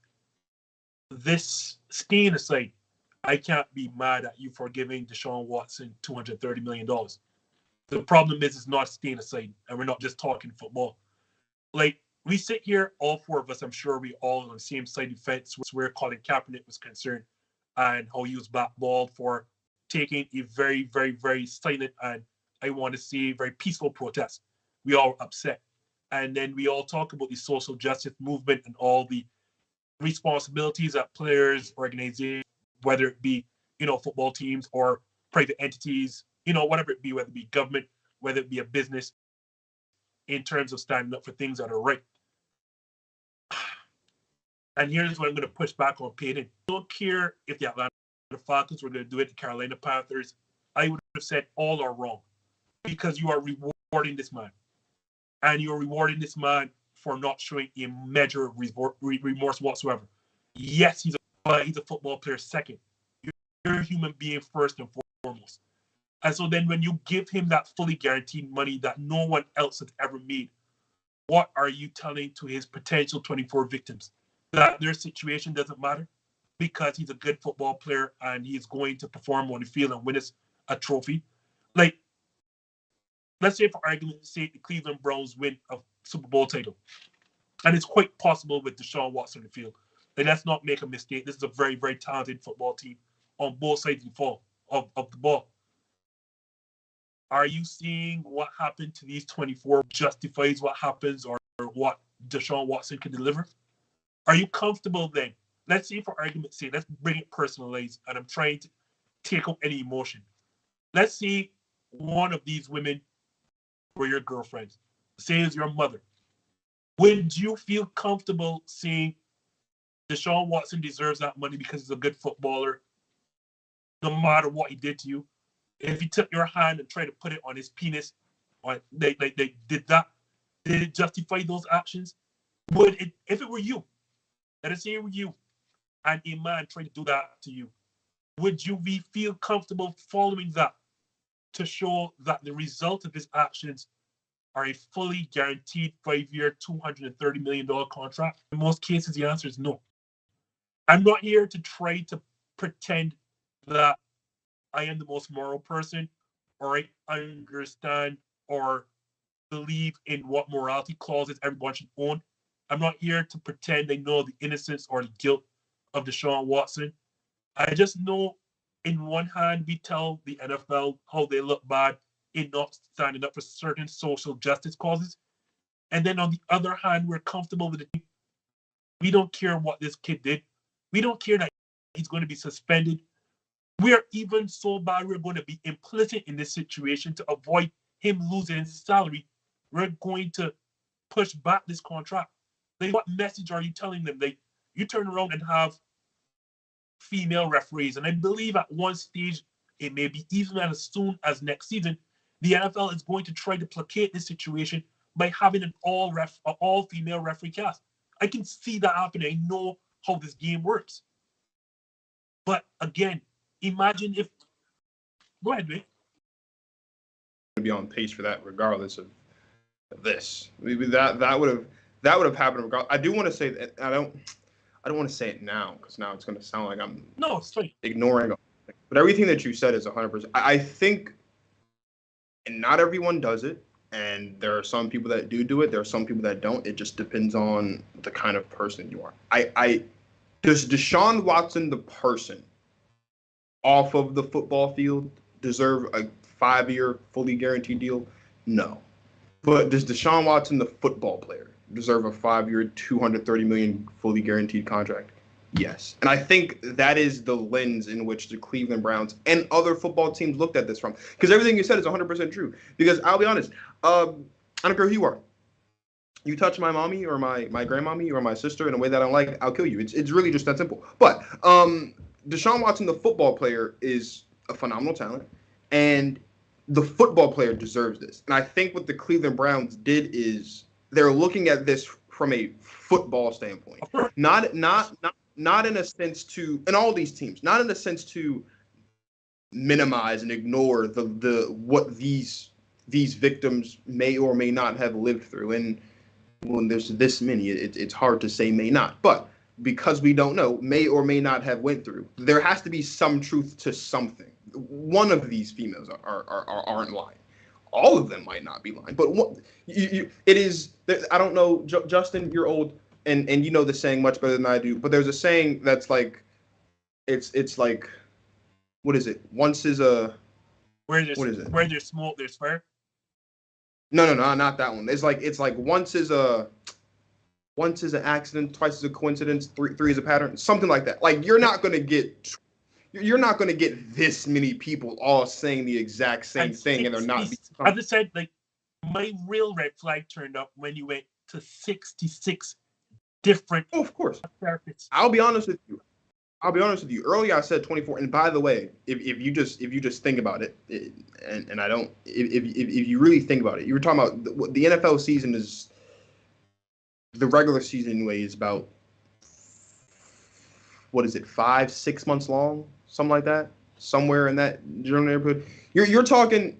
this staying aside, I can't be mad at you for giving Deshaun Watson $230 million. The problem is it's not staying aside, and we're not just talking football. Like, we sit here, all four of us, I'm sure we all on the same side of the fence where Colin Kaepernick was concerned and how he was blackballed for taking a very, very, very silent and, I want to say, very peaceful protest. We all upset. And then we all talk about the social justice movement and all the responsibilities that players, organizations, whether it be, football teams or private entities, whatever it be, whether it be government, whether it be a business, in terms of standing up for things that are right. And here's what I'm going to push back on Payton. I don't care if the Atlanta Falcons were going to do it, the Carolina Panthers. I would have said all are wrong because you are rewarding this man. And you're rewarding this man for not showing a measure of remorse whatsoever. Yes, he's a football player second. You're a human being first and foremost. And so then when you give him that fully guaranteed money that no one else has ever made, what are you telling to his potential 24 victims? That their situation doesn't matter because he's a good football player and he's going to perform on the field and win us a trophy? Like, let's say for argument's sake, the Cleveland Browns win a Super Bowl title. And it's quite possible with Deshaun Watson on the field. Like, let's not make a mistake. This is a very, very talented football team on both sides of the ball. Are you seeing what happened to these 24 justifies what happens or what Deshaun Watson can deliver? Are you comfortable then? Let's say for argument's sake, let's bring it personalized, and I'm trying to take out any emotion. Let's say one of these women were your girlfriends, say it's your mother. Would you feel comfortable saying Deshaun Watson deserves that money because he's a good footballer, no matter what he did to you? If you took your hand and tried to put it on his penis, or they did that, did it justify those actions? Would it, if it were you, let us say it were you, and a man tried to do that to you, would you feel comfortable following that to show that the result of his actions are a fully guaranteed 5-year, $230 million contract? In most cases, the answer is no. I'm not here to try to pretend that I am the most moral person, or I understand or believe in what morality clauses everyone should own. I'm not here to pretend I know the innocence or the guilt of Deshaun Watson. I just know, in one hand, we tell the NFL how they look bad in not standing up for certain social justice causes. And then on the other hand, we're comfortable with it. We don't care what this kid did. We don't care that he's going to be suspended. We're even so bad, we're going to be implicit in this situation to avoid him losing his salary. We're going to push back this contract. Like, what message are you telling them? Like, you turn around and have female referees, and I believe at one stage, it may be even as soon as next season, the NFL is going to try to placate this situation by having an all-female referee cast. I can see that happening. I know how this game works. But again, imagine if... Go ahead, mate. To be on pace for that, regardless of this. That would have happened. Regardless. I do want to say that I don't want to say it now because now it's going to sound like I'm ignoring. But everything that you said is 100%. I think, and not everyone does it, and there are some people that do it. There are some people that don't. It just depends on the kind of person you are. Does Deshaun Watson, the person, off of the football field deserve a 5-year fully guaranteed deal? No. But does Deshaun Watson, the football player, deserve a 5-year, $230 million fully guaranteed contract? Yes. And I think that is the lens in which the Cleveland Browns and other football teams looked at this from. Because everything you said is 100% true. Because I'll be honest, I don't care who you are. You touch my mommy or my grandmommy or my sister in a way that I don't like, I'll kill you. It's really just that simple. But Deshaun Watson, the football player, is a phenomenal talent. And the football player deserves this. And I think what the Cleveland Browns did is they're looking at this from a football standpoint. Not in a sense to, and all these teams, not in a sense to minimize and ignore the what these victims may or may not have lived through. And when there's this many, it's hard to say may not. But because we don't know, may or may not have went through, there has to be some truth to something. One of these females aren't lying. All of them might not be lying. But it is, I don't know, Justin, you're old. And you know the saying much better than I do, but there's a saying that's like, it's like, what is it? Once is a, what is it? Where there's smoke, there's fire. No, not that one. It's like once is an accident, twice is a coincidence, three is a pattern, something like that. Like you're not gonna get this many people all saying the exact same thing, and they're not. As I said, like my real red flag turned up when you went to 66. Different. Oh, of course. Therapists. I'll be honest with you. Earlier I said 24. And by the way, if you just think about it, and I don't, if you really think about it, you were talking about the NFL season is, the regular season anyway is about, what is it, 5-6 months long, something like that, somewhere in that general neighborhood. You're talking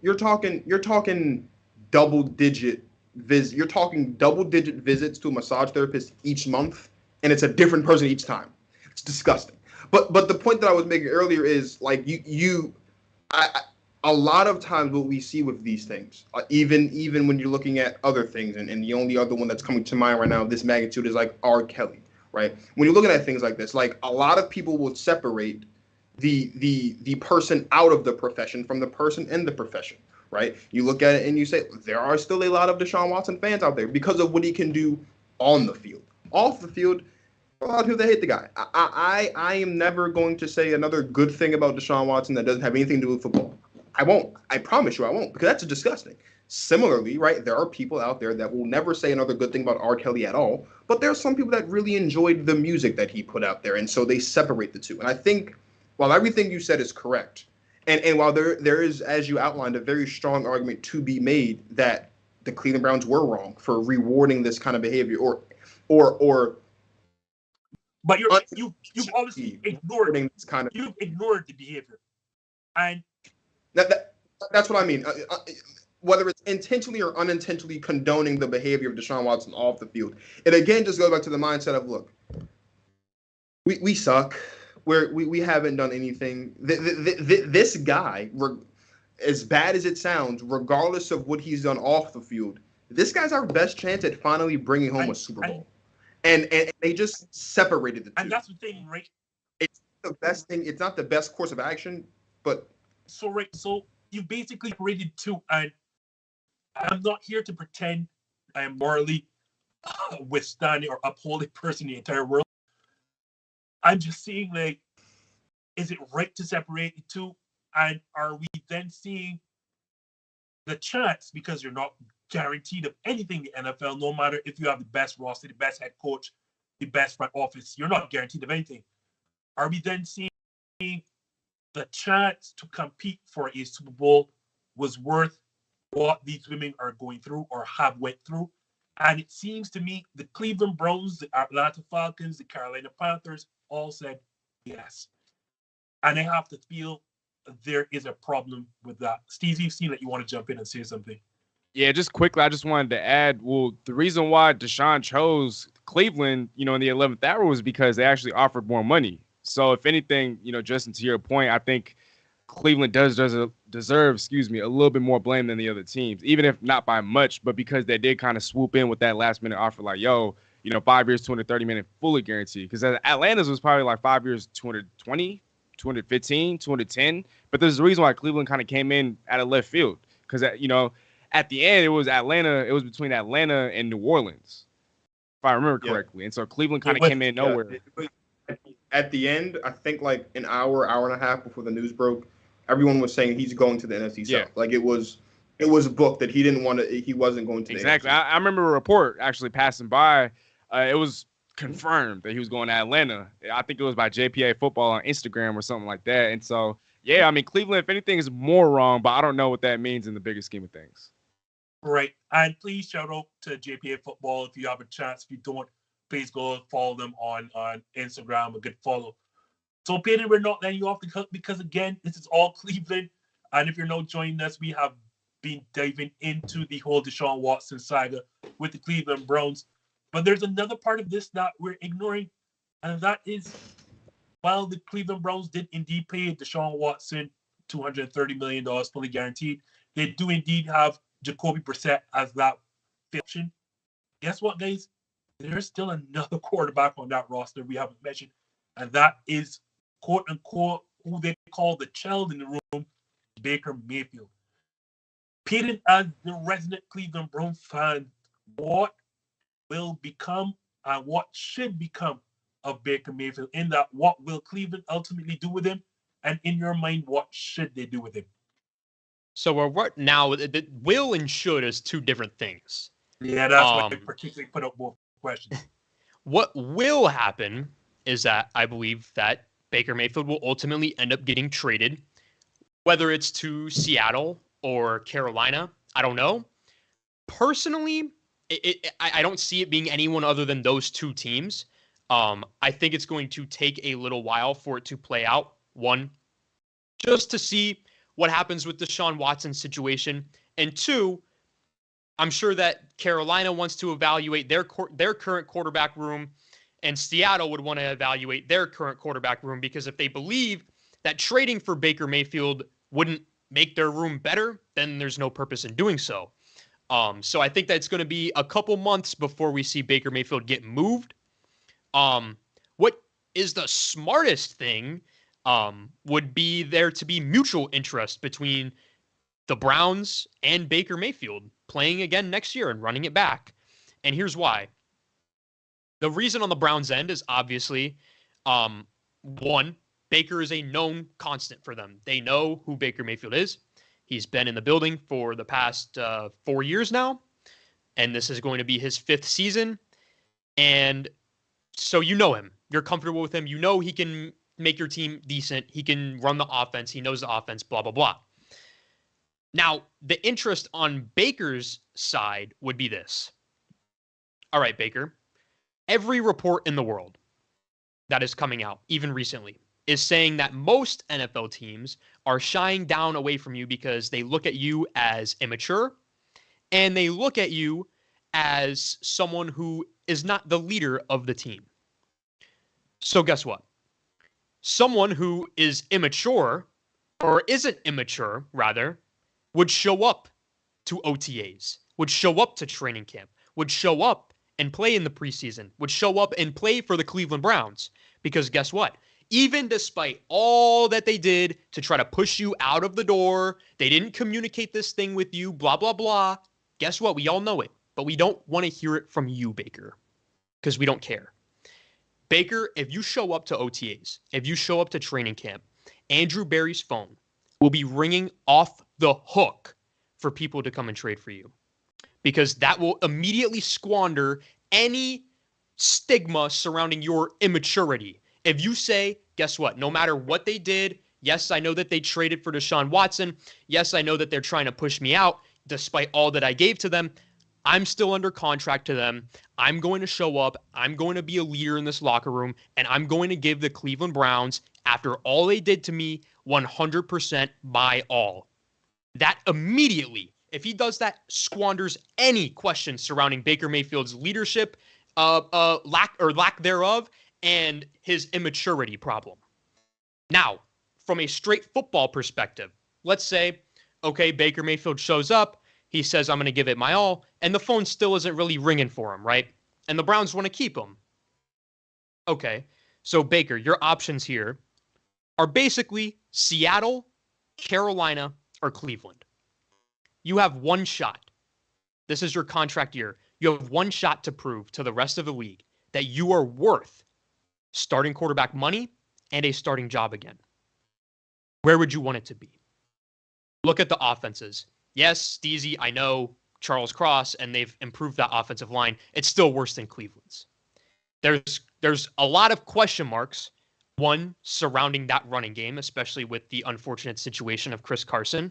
double digit. You're talking double-digit visits to a massage therapist each month, and it's a different person each time. It's disgusting. But the point that I was making earlier is like a lot of times what we see with these things, even when you're looking at other things, and the only other one that's coming to mind right now of this magnitude is like R. Kelly, right? When you're looking at things like this, like a lot of people will separate the person out of the profession from the person in the profession. Right? You look at it and you say, there are still a lot of Deshaun Watson fans out there because of what he can do on the field. Off the field, a lot of people that hate the guy. I am never going to say another good thing about Deshaun Watson that doesn't have anything to do with football. I won't. I promise you I won't, because that's disgusting. Similarly, right, there are people out there that will never say another good thing about R. Kelly at all, but there are some people that really enjoyed the music that he put out there, and so they separate the two. And I think while everything you said is correct, and while there is, as you outlined, a very strong argument to be made that the Cleveland Browns were wrong for rewarding this kind of behavior, or but you've obviously ignored this kind of, you've ignored the behavior, and that's what I mean. Whether it's intentionally or unintentionally condoning the behavior of Deshaun Watson off the field, it again just goes back to the mindset of, look, we suck. We haven't done anything. This guy, as bad as it sounds, regardless of what he's done off the field, this guy's our best chance at finally bringing home a Super Bowl. And they just separated the two. And that's the thing, right? It's the best thing. It's not the best course of action, but so you basically separated two. And I'm not here to pretend I am morally withstanding or upholding person in the entire world. I'm just seeing, like, is it right to separate the two? And are we then seeing the chance, because you're not guaranteed of anything in the NFL, no matter if you have the best roster, the best head coach, the best front office, you're not guaranteed of anything. Are we then seeing the chance to compete for a Super Bowl was worth what these women are going through or have went through? And it seems to me the Cleveland Browns, the Atlanta Falcons, the Carolina Panthers all said yes. And I have to feel there is a problem with that. Steezy, you've seen that you want to jump in and say something. Yeah, just quickly, I just wanted to add, well, the reason why Deshaun chose Cleveland, in the 11th hour was because they actually offered more money. So if anything, Justin, to your point, I think Cleveland does deserve, a little bit more blame than the other teams, even if not by much, but because they did kind of swoop in with that last minute offer, like, 5 years, $230 million fully guaranteed. Because Atlanta's was probably like 5 years, $220, 2015, 2010. But there's a reason why Cleveland kind of came in out of left field. Because, at the end, it was Atlanta. It was between Atlanta and New Orleans, if I remember correctly. And so Cleveland kind of came in nowhere. At the end, I think like an hour and a half before the news broke, everyone was saying he's going to the NFC South. Like it was booked that he wasn't going to the NFC. I remember a report actually passing by. It was confirmed that he was going to Atlanta. I think it was by JPA Football on Instagram or something like that. And so, yeah, I mean, Cleveland, if anything, is more wrong, but I don't know what that means in the bigger scheme of things. Right. And please shout out to JPA Football if you have a chance. If you don't, please go follow them on Instagram. A good follow. So, Payton, we're not letting you off the hook because, again, this is all Cleveland. And if you're not joining us, we have been diving into the whole Deshaun Watson saga with the Cleveland Browns. But there's another part of this that we're ignoring, and that is, while the Cleveland Browns did indeed pay Deshaun Watson $230 million fully guaranteed, they do indeed have Jacoby Brissett as that option. Guess what, guys? There's still another quarterback on that roster we haven't mentioned, and that is, quote-unquote, who they call the child in the room, Baker Mayfield. Payton, as the resident Cleveland Browns fan, what will become and what should become of Baker Mayfield? In that, what will Cleveland ultimately do with him? And in your mind, what should they do with him? So we're now, the will and should is two different things. Yeah, that's why I particularly put up both questions. What will happen is that I believe that Baker Mayfield will ultimately end up getting traded, whether it's to Seattle or Carolina. I don't know. Personally, I don't see it being anyone other than those two teams. I think it's going to take a little while for it to play out. One, just to see what happens with the Deshaun Watson situation. And two, I'm sure that Carolina wants to evaluate their current quarterback room, and Seattle would want to evaluate their current quarterback room, because if they believe that trading for Baker Mayfield wouldn't make their room better, then there's no purpose in doing so. So I think that it's going to be a couple months before we see Baker Mayfield get moved. What is the smartest thing would be there to be mutual interest between the Browns and Baker Mayfield playing again next year and running it back. And here's why. The reason on the Browns' end is obviously, one, Baker is a known constant for them. They know who Baker Mayfield is. He's been in the building for the past 4 years now, and this is going to be his 5th season. And so you know him. You're comfortable with him. You know he can make your team decent. He can run the offense. He knows the offense, blah, blah, blah. Now, the interest on Baker's side would be this. All right, Baker, every report in the world that is coming out, even recently, is saying that most NFL teams are shying down away from you because they look at you as immature and they look at you as someone who is not the leader of the team. So guess what? Someone who is immature, or isn't immature, rather, would show up to OTAs, would show up to training camp, would show up and play in the preseason, would show up and play for the Cleveland Browns. Because guess what? Even despite all that they did to try to push you out of the door, they didn't communicate this thing with you, blah, blah, blah. Guess what? We all know it, but we don't want to hear it from you, Baker, because we don't care. Baker, if you show up to OTAs, if you show up to training camp, Andrew Berry's phone will be ringing off the hook for people to come and trade for you, because that will immediately squander any stigma surrounding your immaturity. If you say, guess what? No matter what they did, yes, I know that they traded for Deshaun Watson. Yes, I know that they're trying to push me out despite all that I gave to them. I'm still under contract to them. I'm going to show up. I'm going to be a leader in this locker room, and I'm going to give the Cleveland Browns, after all they did to me, 100% my all. That immediately, if he does that, squanders any questions surrounding Baker Mayfield's leadership, lack thereof, and his immaturity problem. Now, from a straight football perspective, let's say, okay, Baker Mayfield shows up, he says, I'm going to give it my all, and the phone still isn't really ringing for him, right? And the Browns want to keep him. Okay, so Baker, your options here are basically Seattle, Carolina, or Cleveland. You have one shot. This is your contract year. You have one shot to prove to the rest of the league that you are worth starting quarterback money and a starting job again. Where would you want it to be? Look at the offenses. Yes, Steezy, I know, Charles Cross, and they've improved that offensive line. It's still worse than Cleveland's. There's a lot of question marks, one, surrounding that running game, especially with the unfortunate situation of Chris Carson.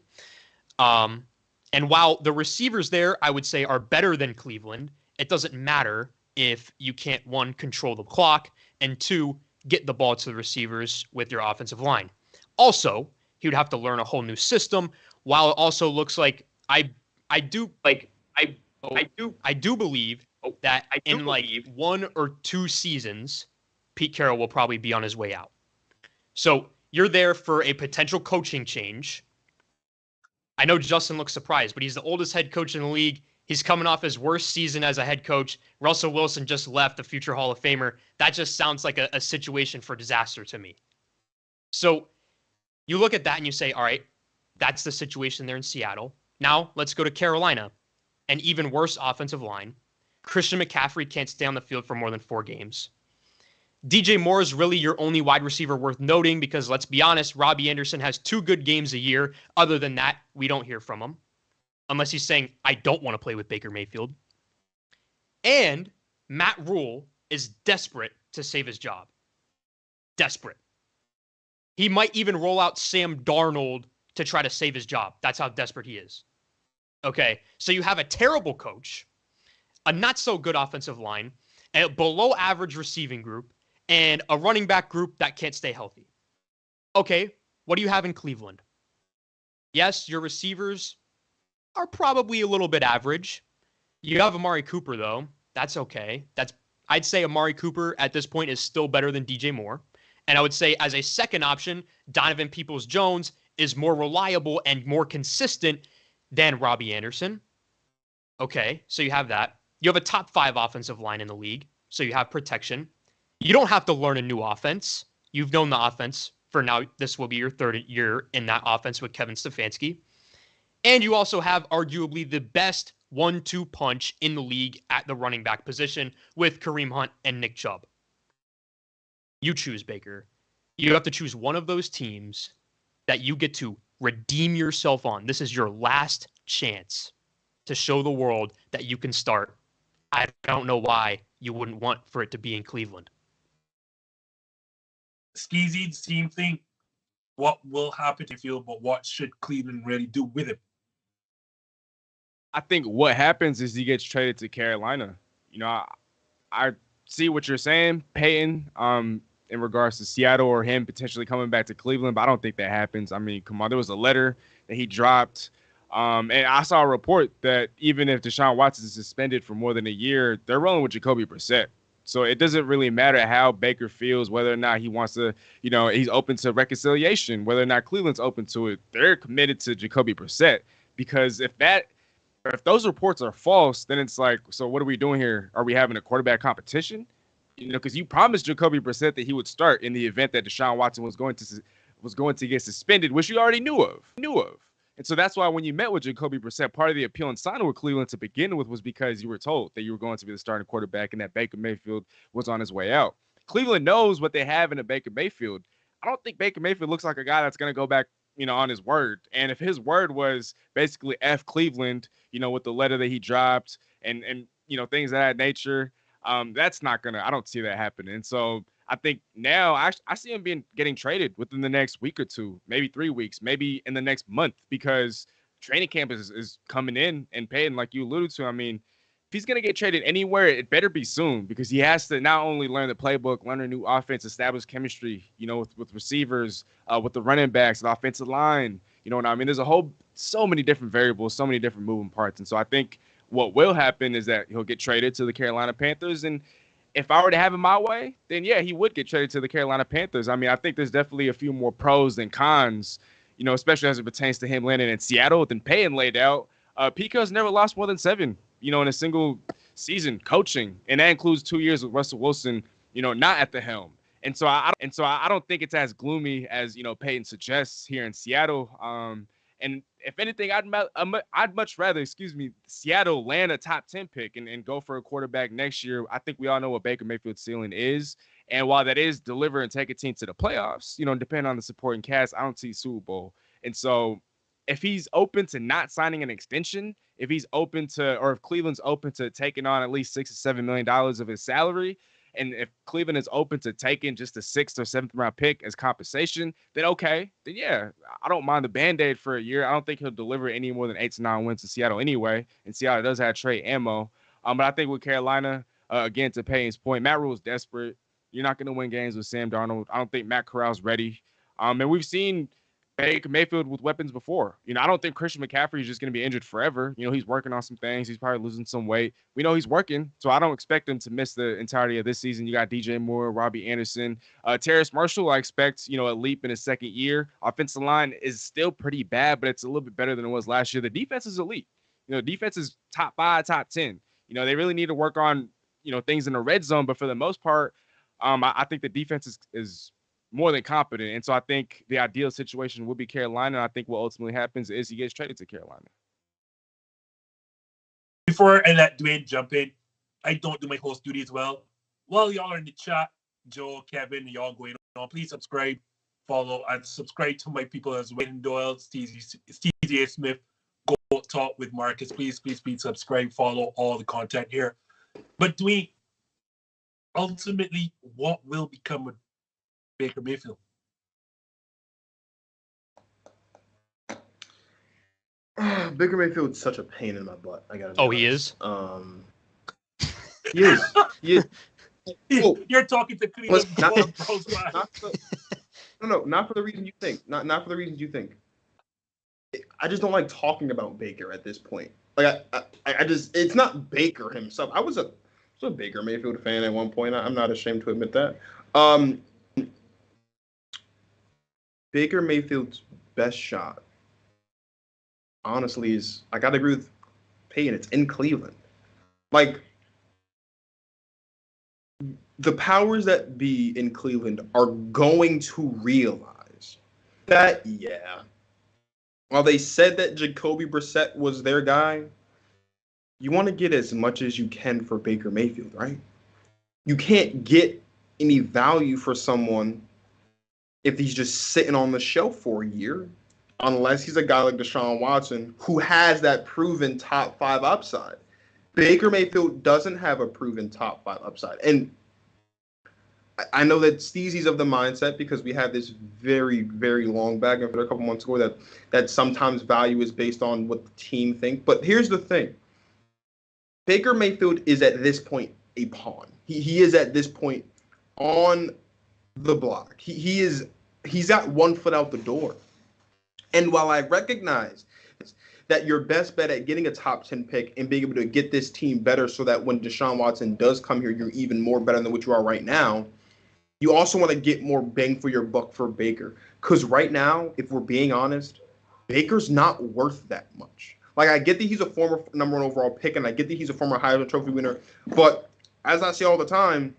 And while the receivers there, I would say, are better than Cleveland, it doesn't matter if you can't, one, control the clock, and two, get the ball to the receivers with your offensive line. Also, he would have to learn a whole new system. While it also looks like I do believe that in like 1 or 2 seasons, Pete Carroll will probably be on his way out. So you're there for a potential coaching change. I know Justin looks surprised, but he's the oldest head coach in the league. He's coming off his worst season as a head coach. Russell Wilson just left, the future Hall of Famer. That just sounds like a situation for disaster to me. So you look at that and you say, all right, that's the situation there in Seattle. Now let's go to Carolina. An even worse offensive line. Christian McCaffrey can't stay on the field for more than 4 games. DJ Moore is really your only wide receiver worth noting because, let's be honest, Robbie Anderson has 2 good games a year. Other than that, we don't hear from him. Unless he's saying, I don't want to play with Baker Mayfield. And Matt Rule is desperate to save his job. Desperate. He might even roll out Sam Darnold to try to save his job. That's how desperate he is. Okay, so you have a terrible coach, a not-so-good offensive line, a below-average receiving group, and a running back group that can't stay healthy. Okay, what do you have in Cleveland? Yes, your receivers are probably a little bit average. You have Amari Cooper, though. That's okay. I'd say Amari Cooper at this point is still better than DJ Moore. And I would say as a second option, Donovan Peoples-Jones is more reliable and more consistent than Robbie Anderson. Okay, so you have that. You have a top 5 offensive line in the league, so you have protection. You don't have to learn a new offense. You've known the offense for now. This will be your 3rd year in that offense with Kevin Stefanski. And you also have arguably the best 1-2 punch in the league at the running back position with Kareem Hunt and Nick Chubb. You choose, Baker. You have to choose one of those teams that you get to redeem yourself on. This is your last chance to show the world that you can start. I don't know why you wouldn't want for it to be in Cleveland. Skeezy, same thing. What will happen to Field, but what should Cleveland really do with him? I think what happens is he gets traded to Carolina. You know, I see what you're saying, Payton, in regards to Seattle or him potentially coming back to Cleveland, but I don't think that happens. I mean, come on, there was a letter that he dropped. And I saw a report that even if Deshaun Watson is suspended for more than a year, they're rolling with Jacoby Brissett. So it doesn't really matter how Baker feels, whether or not he wants to, you know, he's open to reconciliation, whether or not Cleveland's open to it. They're committed to Jacoby Brissett because if those reports are false, then it's like, so what are we doing here? Are we having a quarterback competition? You know, because you promised Jacoby Brissett that he would start in the event that Deshaun Watson was going to get suspended, which you already knew of. And so that's why when you met with Jacoby Brissett, part of the appeal and signing with Cleveland to begin with was because you were told that you were going to be the starting quarterback and that Baker Mayfield was on his way out. Cleveland knows what they have in a Baker Mayfield. I don't think Baker Mayfield looks like a guy that's going to go back, you know, on his word. And if his word was basically F Cleveland, you know, with the letter that he dropped and you know, things of that nature, that's not going to, I don't see that happening. And so I think now I see him getting traded within the next week or 2, maybe 3 weeks, maybe in the next month, because training camp is coming in and Payton, like you alluded to. I mean, if he's going to get traded anywhere, it better be soon because he has to not only learn the playbook, learn a new offense, establish chemistry, you know, with receivers, with the running backs, the offensive line. You know what I mean? There's so many different variables, so many different moving parts. And so I think what will happen is that he'll get traded to the Carolina Panthers. And if I were to have it my way, then yeah, he would get traded to the Carolina Panthers. I mean, I think there's definitely a few more pros than cons, you know, especially as it pertains to him landing in Seattle than Payton laid out. Pete Carroll's never lost more than 7, you know, in a single season coaching. And that includes 2 years with Russell Wilson, you know, not at the helm. And so I don't think it's as gloomy as Payton suggests here in Seattle. And if anything, I'd much rather, Seattle land a top 10 pick and go for a quarterback next year. I think we all know what Baker Mayfield's ceiling is. And while that is deliver and take a team to the playoffs, depending on the supporting cast, I don't see Super Bowl. And so if he's open to not signing an extension, if Cleveland's open to taking on at least $6 or $7 million of his salary, and if Cleveland is open to taking just a 6th or 7th round pick as compensation, then okay. Then yeah, I don't mind the Band-Aid for a year. I don't think he'll deliver any more than 8 to 9 wins to Seattle anyway. And Seattle does have trade ammo. But I think with Carolina, again, to Payton's point, Matt Rule's desperate. You're not going to win games with Sam Darnold. I don't think Matt Corral's ready. And we've seen Baker Mayfield with weapons before. I don't think Christian McCaffrey is just going to be injured forever. He's working on some things. He's probably losing some weight. We know he's working, so I don't expect him to miss the entirety of this season. You got DJ Moore, Robbie Anderson, Terrace Marshall. I expect, a leap in his second year. Offensive line is still pretty bad, but it's a little bit better than it was last year. The defense is elite. Defense is top 5, top 10. They really need to work on, things in the red zone, but for the most part, I think the defense is more than competent. And so I think the ideal situation would be Carolina. And I think what ultimately happens is he gets traded to Carolina. Before I let Dwayne jump in, I don't do my host duty as well. While y'all are in the chat, Joe, Kevin, y'all going on, please subscribe, follow, and subscribe to my people as Wayne Doyle, Steezy A. Smith, Go Talk with Marcus. Please subscribe, follow all the content here. But Dwayne, ultimately, what will become of Baker Mayfield? Baker Mayfield's such a pain in my butt. I gotta. Oh, he is. He is. He is. Oh, you're talking to Cleveland. Not for the reason you think. Not for the reasons you think. I just don't like talking about Baker at this point. Like I just, it's not Baker himself. I was a Baker Mayfield fan at one point. I'm not ashamed to admit that. Baker Mayfield's best shot, honestly, is, I gotta agree with Payton. It's in Cleveland. Like, the powers that be in Cleveland are going to realize that, yeah, while they said that Jacoby Brissett was their guy, you want to get as much as you can for Baker Mayfield, right? You can't get any value for someone if he's just sitting on the shelf for a year, unless he's a guy like Deshaun Watson who has that proven top 5 upside. Baker Mayfield doesn't have a proven top 5 upside. And I know that Steezy's of the mindset, because we had this very, very long back and forth a couple months ago, that sometimes value is based on what the team think. But here's the thing. Baker Mayfield is at this point a pawn. He is at this point on the block. He's got one foot out the door. And while I recognize that your best bet at getting a top 10 pick and being able to get this team better so that when Deshaun Watson does come here, you're even more better than what you are right now, you also want to get more bang for your buck for Baker. Because right now, if we're being honest, Baker's not worth that much. Like, I get that he's a former number 1 overall pick, and I get that he's a former Heisman Trophy winner. But as I say all the time,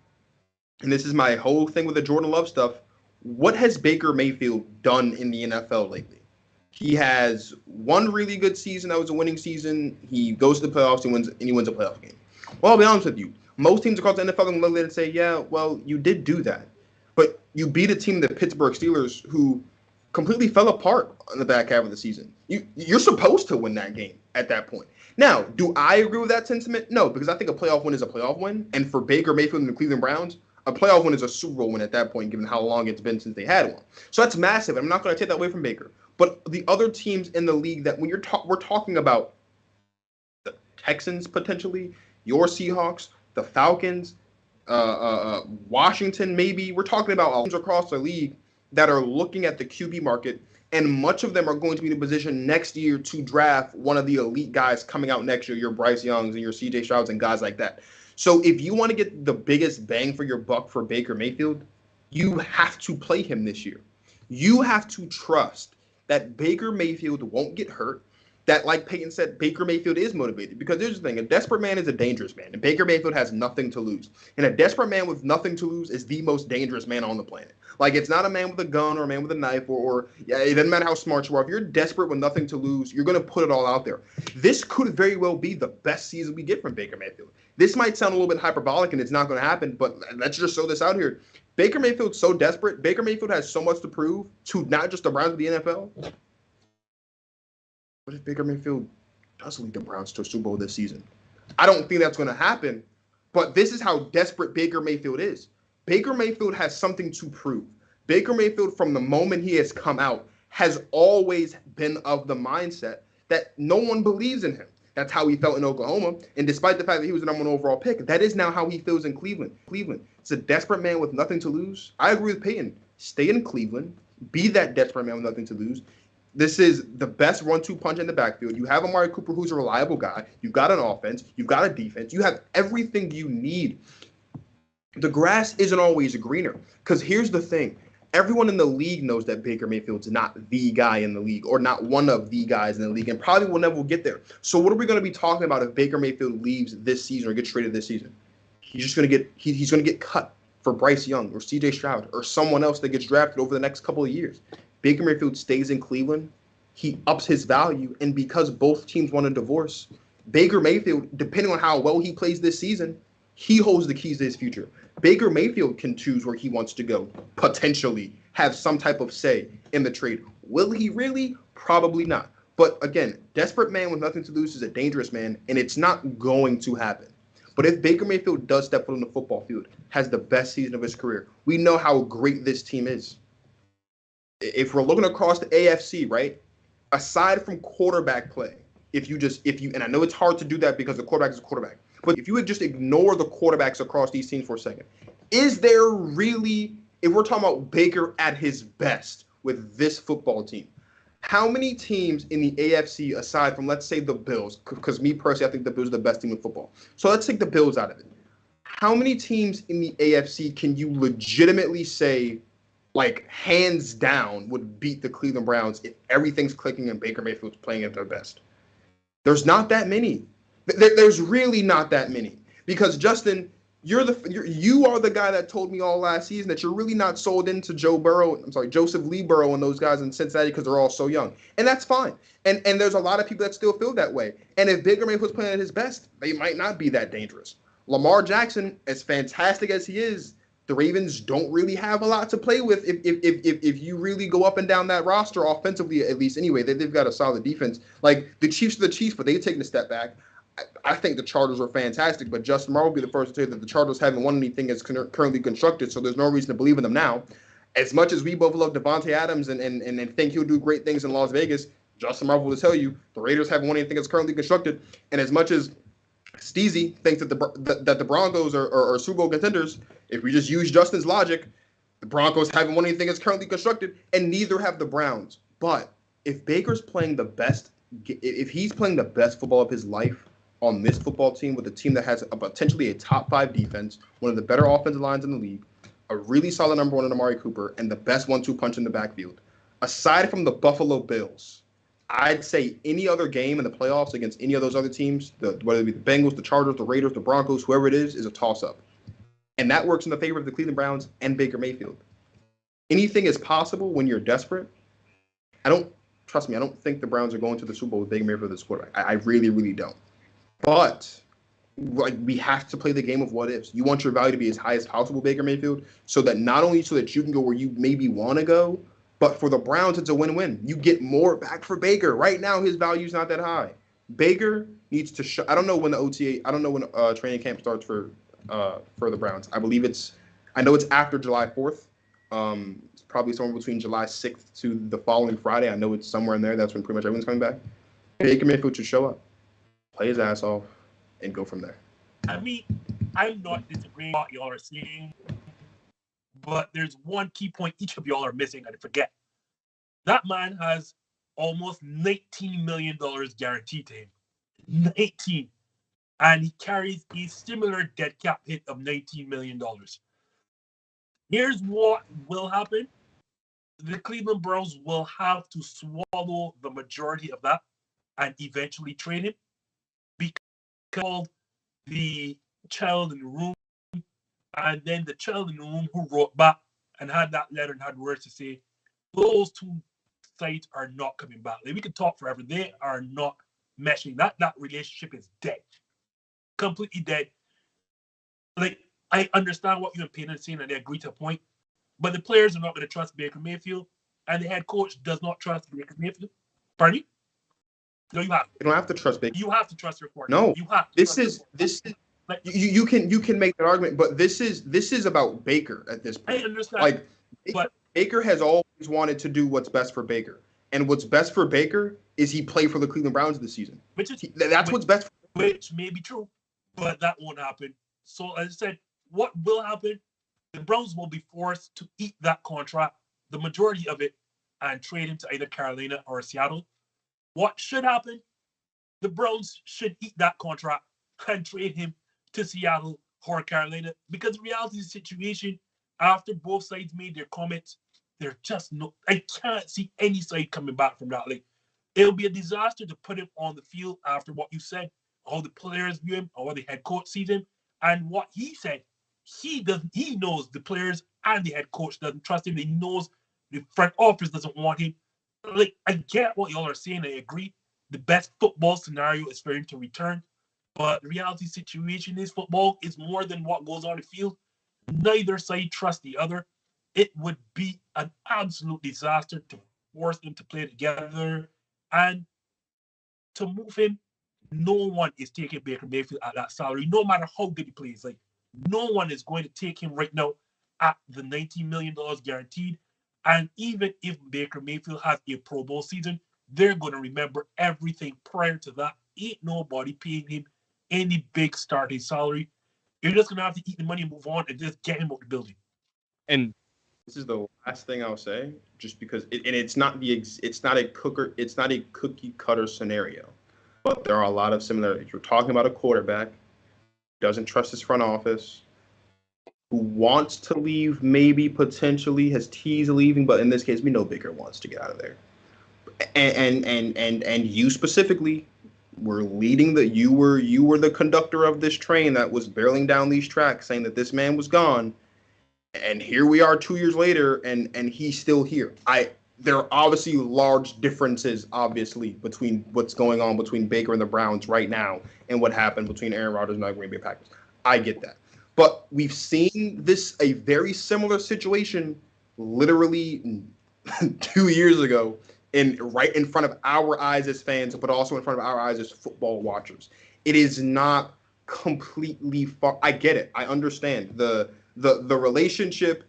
and this is my whole thing with the Jordan Love stuff, what has Baker Mayfield done in the NFL lately? He has one really good season. That was a winning season. He goes to the playoffs. He wins a playoff game. Well, I'll be honest with you. Most teams across the NFL can look at it and say, yeah, well, you did do that. But you beat a team, the Pittsburgh Steelers, who completely fell apart in the back half of the season. You're supposed to win that game at that point. Now, do I agree with that sentiment? No, because I think a playoff win is a playoff win. And for Baker Mayfield and the Cleveland Browns, a playoff win is a Super Bowl win at that point, given how long it's been since they had one. So that's massive. I'm not going to take that away from Baker. But the other teams in the league that when we're talking about the Texans potentially, your Seahawks, the Falcons, Washington maybe, we're talking about teams across the league that are looking at the QB market, and much of them are going to be in a position next year to draft one of the elite guys coming out next year, your Bryce Youngs and your CJ Strouds and guys like that. So if you want to get the biggest bang for your buck for Baker Mayfield, you have to play him this year. You have to trust that Baker Mayfield won't get hurt, that, like Payton said, Baker Mayfield is motivated. Because here's the thing, a desperate man is a dangerous man, and Baker Mayfield has nothing to lose. And a desperate man with nothing to lose is the most dangerous man on the planet. Like, it's not a man with a gun or a man with a knife or it doesn't matter how smart you are. If you're desperate with nothing to lose, you're going to put it all out there. This could very well be the best season we get from Baker Mayfield. This might sound a little bit hyperbolic and it's not going to happen, but let's just throw this out here. Baker Mayfield's so desperate. Baker Mayfield has so much to prove to not just the Browns, but the NFL. What if Baker Mayfield does lead the Browns to a Super Bowl this season? I don't think that's going to happen, but this is how desperate Baker Mayfield is. Baker Mayfield has something to prove. Baker Mayfield, from the moment he has come out, has always been of the mindset that no one believes in him. That's how he felt in Oklahoma. And despite the fact that he was the number 1 overall pick, that is now how he feels in Cleveland. It's a desperate man with nothing to lose. I agree with Payton. Stay in Cleveland. Be that desperate man with nothing to lose. This is the best 1-2 punch in the backfield. You have Amari Cooper, who's a reliable guy. You've got an offense. You've got a defense. You have everything you need. The grass isn't always greener. Because here's the thing. Everyone in the league knows that Baker Mayfield's not the guy in the league or not one of the guys in the league and probably will never get there. So what are we going to be talking about if Baker Mayfield leaves this season or gets traded this season? He's just going to get he's going to get cut for Bryce Young or CJ Stroud or someone else that gets drafted over the next couple of years. Baker Mayfield stays in Cleveland. He ups his value, and because both teams want a divorce, Baker Mayfield, depending on how well he plays this season, he holds the keys to his future. Baker Mayfield can choose where he wants to go, potentially have some type of say in the trade. Will he really? Probably not. But again, desperate man with nothing to lose is a dangerous man, and it's not going to happen. But if Baker Mayfield does step foot on the football field, has the best season of his career, we know how great this team is. If we're looking across the AFC, right, aside from quarterback play, if you, and I know it's hard to do that because the quarterback is a quarterback, but if you would just ignore the quarterbacks across these teams for a second, is there really, if we're talking about Baker at his best with this football team, how many teams in the AFC, aside from, let's say, the Bills, because me personally, I think the Bills are the best team in football. So let's take the Bills out of it. How many teams in the AFC can you legitimately say, like, hands down, would beat the Cleveland Browns if everything's clicking and Baker Mayfield's playing at their best? There's not that many. There's really not that many. Because, Justin, you are the guy that told me all last season that you're really not sold into Joseph Lee Burrow and those guys in Cincinnati because they're all so young. And that's fine. And there's a lot of people that still feel that way. And if Baker Mayfield's playing at his best, they might not be that dangerous. Lamar Jackson, as fantastic as he is, the Ravens don't really have a lot to play with if you really go up and down that roster offensively, at least anyway. They've got a solid defense. Like, the Chiefs are the Chiefs, but they've taken a step back. I think the Chargers are fantastic, but Justin Marr will be the first to say that the Chargers haven't won anything as currently constructed, so there's no reason to believe in them now. As much as we both love Devontae Adams and think he'll do great things in Las Vegas, Justin Marr will tell you the Raiders haven't won anything that's currently constructed. And as much as Steezy thinks that the Broncos are Super Bowl contenders, if we just use Justin's logic, the Broncos haven't won anything that's currently constructed, and neither have the Browns. But if Baker's playing the best, if he's playing the best football of his life on this football team with a team that has potentially a top 5 defense, one of the better offensive lines in the league, a really solid number 1 in Amari Cooper, and the best 1-2 punch in the backfield, aside from the Buffalo Bills, I'd say any other game in the playoffs against any of those other teams, whether it be the Bengals, the Chargers, the Raiders, the Broncos, whoever it is a toss-up. And that works in the favor of the Cleveland Browns and Baker Mayfield. Anything is possible when you're desperate. I don't think the Browns are going to the Super Bowl with Baker Mayfield as quarterback. I really, really don't. But we have to play the game of what ifs. You want your value to be as high as possible, Baker Mayfield, so that not only so that you can go where you maybe want to go, but for the Browns, it's a win-win. You get more back for Baker. Right now, his value is not that high. Baker needs to show. I don't know when training camp starts for the Browns. I know it's after July 4th. It's probably somewhere between July 6th to the following Friday. I know it's somewhere in there. That's when pretty much everyone's coming back. Baker Mayfield should show up, play his ass off, and go from there. I mean, I'm not disagreeing with what y'all are saying, but there's one key point each of y'all are missing. I forget. That man has almost $19 million guaranteed to him. 19. And he carries a similar dead cap hit of $19 million. Here's what will happen. The Cleveland Browns will have to swallow the majority of that and eventually trade him because the child in the room, and then the child in the room who wrote back and had that letter and had words to say, those two sides are not coming back. Like, we can talk forever. They are not meshing. That relationship is dead. Completely dead. Like, I understand what you and Payton are saying, and they agree to a point, but the players are not going to trust Baker Mayfield, and the head coach does not trust Baker Mayfield. Pardon me? No, you have to. You don't have to trust Baker. You have to trust your quarterback. No, you have to. This is like, you can make that argument, but this is about Baker at this point. I understand. Like, but Baker has always wanted to do what's best for Baker, and what's best for Baker is he play for the Cleveland Browns this season. What's best for Baker. Which may be true, but that won't happen. So as I said, what will happen? The Browns will be forced to eat that contract, the majority of it, and trade him to either Carolina or Seattle. What should happen? The Browns should eat that contract and trade him to Seattle or Carolina, because the reality of the situation, after both sides made their comments, they're just no. I can't see any side coming back from that. Like, it'll be a disaster to put him on the field after what you said, how the players view him, or how the head coach sees him, and what he said. He knows the players and the head coach doesn't trust him. He knows the front office doesn't want him. Like, I get what y'all are saying. I agree. The best football scenario is for him to return. But the reality situation is football is more than what goes on the field. Neither side trusts the other. It would be an absolute disaster to force them to play together. And to move him, no one is taking Baker Mayfield at that salary, no matter how good he plays. Like, no one is going to take him right now at the $19 million guaranteed. And even if Baker Mayfield has a Pro Bowl season, they're going to remember everything prior to that. Ain't nobody paying him any big starting salary. You're just going to have to eat the money and move on and just get him out the building. And this is the last thing I'll say, just because it's not a cookie cutter scenario, but there are a lot of similarities. We're talking about a quarterback who doesn't trust his front office, who wants to leave, maybe potentially has teased leaving, but in this case, we know Baker wants to get out of there. And you specifically were leading you were the conductor of this train that was barreling down these tracks, saying that this man was gone. And here we are 2 years later, and he's still here. There are obviously large differences, between what's going on between Baker and the Browns right now and what happened between Aaron Rodgers and the Green Bay Packers. I get that. But we've seen a very similar situation literally 2 years ago, right in front of our eyes as fans, but also in front of our eyes as football watchers. It is not completely far. I get it. I understand the relationship,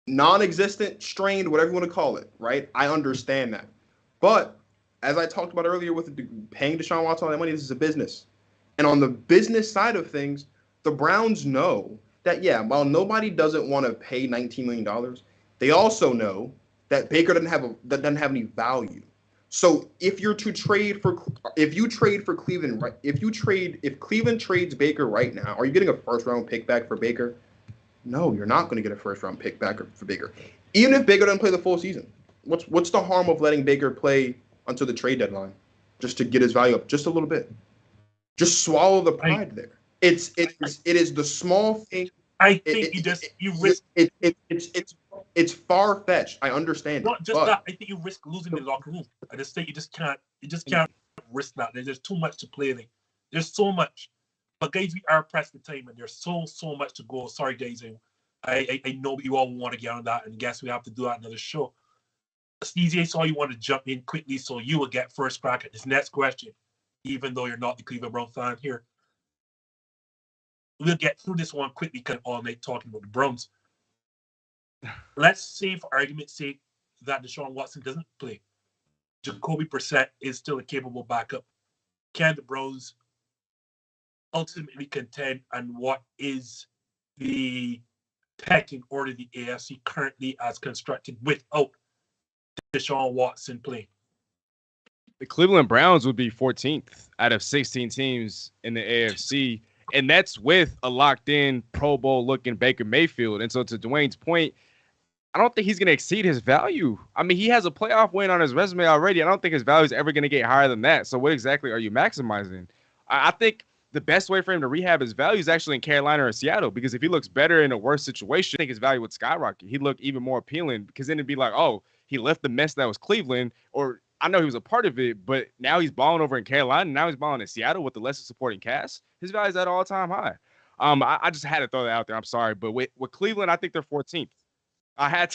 non-existent, strained, whatever you want to call it, right? I understand that. But as I talked about earlier with paying Deshaun Watson all that money, this is a business. And on the business side of things, the Browns know that, yeah, while nobody doesn't want to pay $19 million, they also know that Baker doesn't have any value. So if you trade for Cleveland, right? If Cleveland trades Baker right now, are you getting a first round pick back for Baker? No, you're not going to get a first round pick back for Baker. Even if Baker doesn't play the full season, what's the harm of letting Baker play until the trade deadline, just to get his value up just a little bit? Just swallow the pride there. It is the small thing. I think you risk. It's far fetched. I understand. Not just that. I think you risk losing the locker room. I just think you just can't risk that. There's too much to play. Like, there's so much. But guys, we are pressed for time, and there's so much to go. Sorry, guys. I know you all want to get on that, and I guess we have to do that another show. Steezy, I saw you want to jump in quickly, so you will get first crack at this next question, even though you're not the Cleveland Browns fan here. We'll get through this one quickly because all night talking about the Browns. Let's say, for argument's sake, that Deshaun Watson doesn't play. Jacoby Brissett is still a capable backup. Can the Browns ultimately contend, and what is the pecking order of the AFC currently as constructed without Deshaun Watson playing? The Cleveland Browns would be 14th out of 16 teams in the AFC, and that's with a locked-in Pro Bowl-looking Baker Mayfield. And so to Dwayne's point, I don't think he's going to exceed his value. I mean, he has a playoff win on his resume already. I don't think his value is ever going to get higher than that. So what exactly are you maximizing? I think the best way for him to rehab his value is actually in Carolina or Seattle, because if he looks better in a worse situation, I think his value would skyrocket. He'd look even more appealing, because then it'd be like, oh, he left the mess that was Cleveland, or I know he was a part of it, but now he's balling over in Carolina, and now he's balling in Seattle with the lesser supporting cast. His value is at all-time high. I just had to throw that out there. I'm sorry, but with Cleveland, I think they're 14th. I had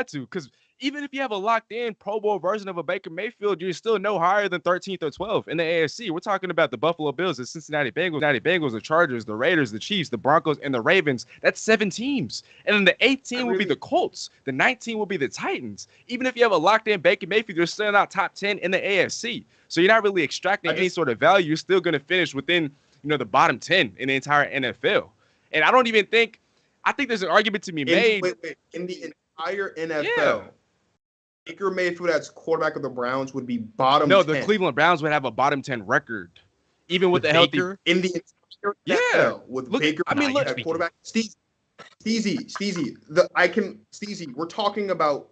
to, because even if you have a locked-in Pro Bowl version of a Baker Mayfield, you're still no higher than 13th or 12th in the AFC. We're talking about the Buffalo Bills, the Cincinnati Bengals, the Chargers, the Raiders, the Chiefs, the Broncos, and the Ravens. That's 7 teams. And then the 18 will be the Colts. The 19 will be the Titans. Even if you have a locked-in Baker Mayfield, you're still not top 10 in the AFC. So you're not really extracting any sort of value. You're still going to finish within, the bottom 10 in the entire NFL. And I don't even think – I think there's an argument to be made. In the entire NFL, Baker Mayfield as quarterback of the Browns would be bottom 10. No, the Cleveland Browns would have a bottom 10 record, even with the healthy. In the entire NFL, with Baker, look, quarterback. Steezy. We're talking about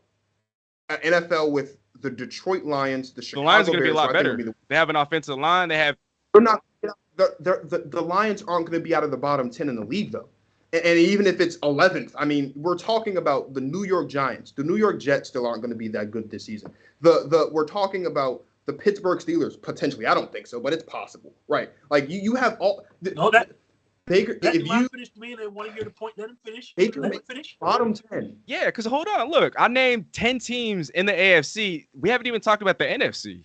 an NFL with the Detroit Lions, the Chicago Lions are going to be a Bears, lot better. They have an offensive line. They have. They're not. The Lions aren't going to be out of the bottom 10 in the league, though. And even if it's 11th, I mean, we're talking about the New York Giants. The New York Jets still aren't going to be that good this season. We're talking about the Pittsburgh Steelers, potentially. I don't think so, but it's possible. Right. Like, you have all – Baker, let him finish to me, and I want to hear the point. Let him finish. Baker, let him finish. Bottom 10. Yeah, because hold on. Look, I named 10 teams in the AFC. We haven't even talked about the NFC,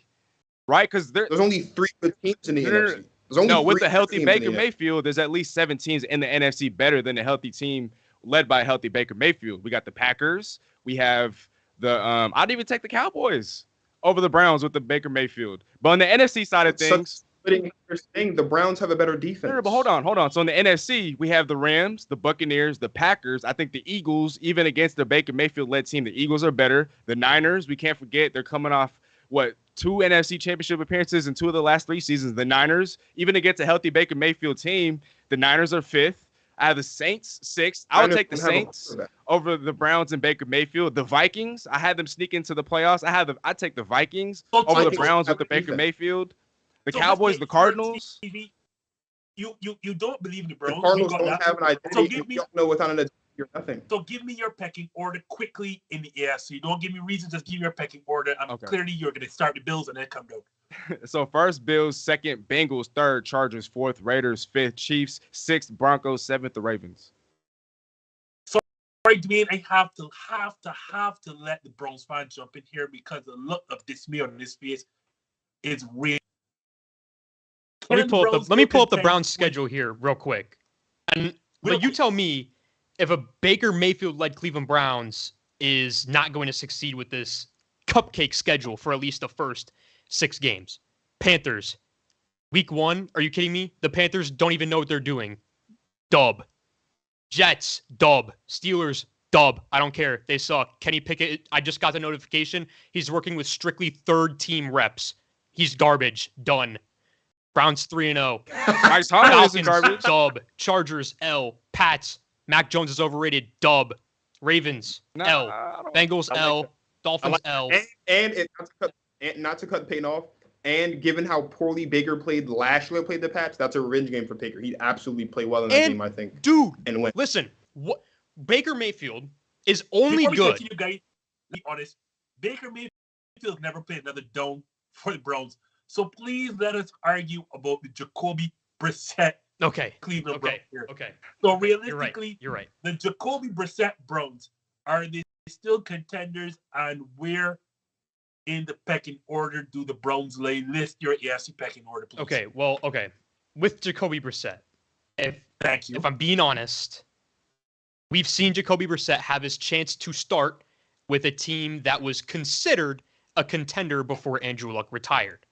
right? Because there's only 3 good teams in the NFC. With the healthy Baker Mayfield, there's at least 7 teams in the NFC better than a healthy team led by a healthy Baker Mayfield. We got the Packers. We have the I'd even take the Cowboys over the Browns with the Baker Mayfield. But on the NFC side of things, the Browns have a better defense. But hold on. So in the NFC, we have the Rams, the Buccaneers, the Packers. I think the Eagles, even against the Baker Mayfield-led team, the Eagles are better. The Niners, we can't forget, they're coming off 2 NFC championship appearances in 2 of the last 3 seasons. The Niners, even against a healthy Baker Mayfield team, the Niners are 5th. I have the Saints 6th. I would take the Saints over the Browns and Baker Mayfield. The Vikings, I had them sneak into the playoffs. I'd take the Vikings over the Browns with the BakerMayfield. The Cowboys, the Cardinals. You don't believe in the Browns. The Cardinals don't have an identity. You don't know without an identity. You're nothing. So give me your pecking order quickly in the AFC. Don't give me reasons. Just give me your pecking order. Clearly you're going to start the Bills and then come down. So first Bills, second Bengals, third Chargers, fourth Raiders, fifth Chiefs, sixth Broncos, seventh the Ravens. Sorry, Dwayne, I have to let the Browns fan jump in here because the look of dismay on his face is real. Let me pull up the Browns schedule here real quick. But you tell me if a Baker Mayfield-led Cleveland Browns is not going to succeed with this cupcake schedule for at least the first 6 games. Panthers, week 1, are you kidding me? The Panthers don't even know what they're doing. Dub. Jets, dub. Steelers, dub. I don't care. They suck. Kenny Pickett, I just got the notification. He's working with strictly third-team reps. He's garbage. Done. Browns 3-0. Nice Falcons, garbage. Dub. Chargers, L. Pats, Mac Jones is overrated. Dub. Ravens, L. Bengals, L. Dolphins, L. And not to cut Payton off, and given how poorly Baker played last year, played the Pats, that's a revenge game for Baker. He'd absolutely play well in that game, I think. Dude, and win. Listen, Baker Mayfield is only good. You guys, be honest, Baker Mayfield never played another down for the Browns. So please let us argue about the Jacoby Brissett Cleveland Browns here. Okay. So realistically, you're right. The Jacoby Brissett Browns, are they still contenders, and where in the pecking order do the Browns lay? List your AFC pecking order, please. Okay. With Jacoby Brissett, if I'm being honest, we've seen Jacoby Brissett have his chance to start with a team that was considered a contender before Andrew Luck retired.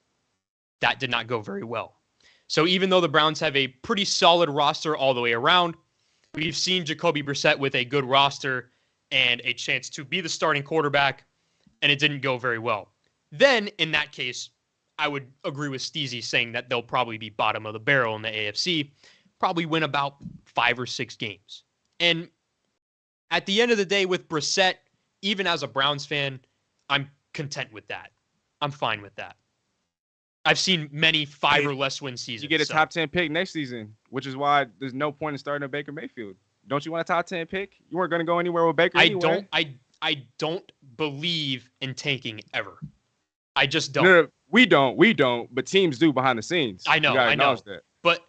That did not go very well. So even though the Browns have a pretty solid roster all the way around, we've seen Jacoby Brissett with a good roster and a chance to be the starting quarterback, and it didn't go very well. Then, in that case, I would agree with Steezy saying that they'll probably be bottom of the barrel in the AFC, probably win about 5 or 6 games. And at the end of the day, with Brissett, even as a Browns fan, I'm content with that. I'm fine with that. I've seen many 5 or less win seasons. You get a top 10 pick next season, which is why there's no point in starting a Baker Mayfield. Don't you want a top 10 pick? You weren't going to go anywhere with Baker anyway. I don't believe in tanking ever. I just don't. No, we don't, but teams do behind the scenes. I know. That. But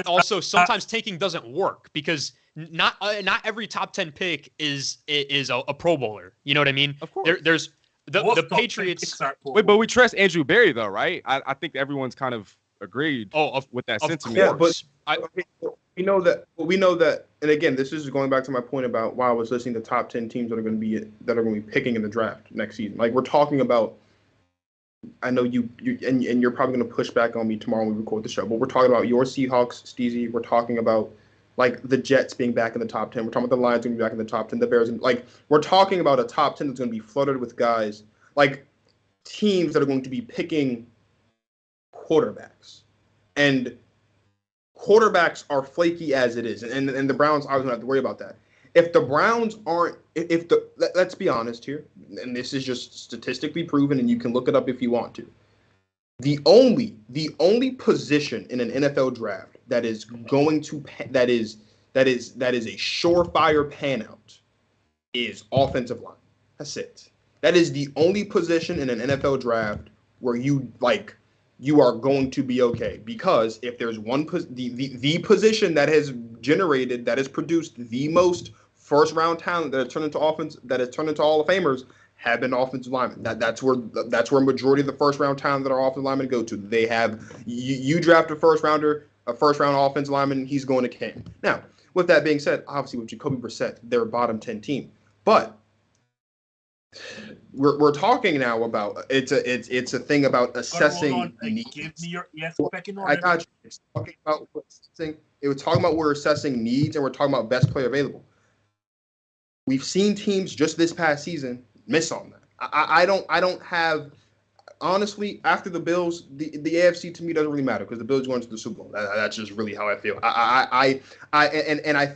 also sometimes tanking doesn't work because not every top 10 pick is a Pro Bowler. You know what I mean? Of course. There's the Patriots. Wait, but we trust Andrew Berry though, right? I think everyone's kind of agreed with that sentiment. Yeah, but we know that, and again, this is going back to my point about why I was listing the top 10 teams that are going to be picking in the draft next season. Like we're talking about. I know you're probably going to push back on me tomorrow when we record the show, but we're talking about your Seahawks, Steezy. We're talking about like the Jets being back in the top 10. We're talking about the Lions going to be back in the top 10. The Bears, we're talking about a top 10 that's going to be flooded with guys like teams that are going to be picking quarterbacks, and quarterbacks are flaky as it is, and the Browns obviously don't have to worry about that. If the Browns aren't, let's be honest here, and this is just statistically proven, and you can look it up if you want to. The only position in an NFL draft that is going to that is a surefire pan out is offensive line. That's it. That is the only position in an NFL draft where you are going to be okay, because if there's one the position that has produced the most first round talent that has turned into Hall of Famers have been offensive linemen. That's where a majority of the first round talent that are offensive linemen go to. They have you draft a first round offensive lineman, he's going to Cam. Now, with that being said, obviously with Jacoby Brissett, they're a bottom 10 team, but we're talking now about it's a thing about assessing needs. Give me your I got you. It's talking about we're assessing needs, and we're talking about best player available. We've seen teams just this past season miss on that. I don't have, honestly, after the Bills, the AFC to me doesn't really matter because the Bills going to the Super Bowl. That's just really how I feel. I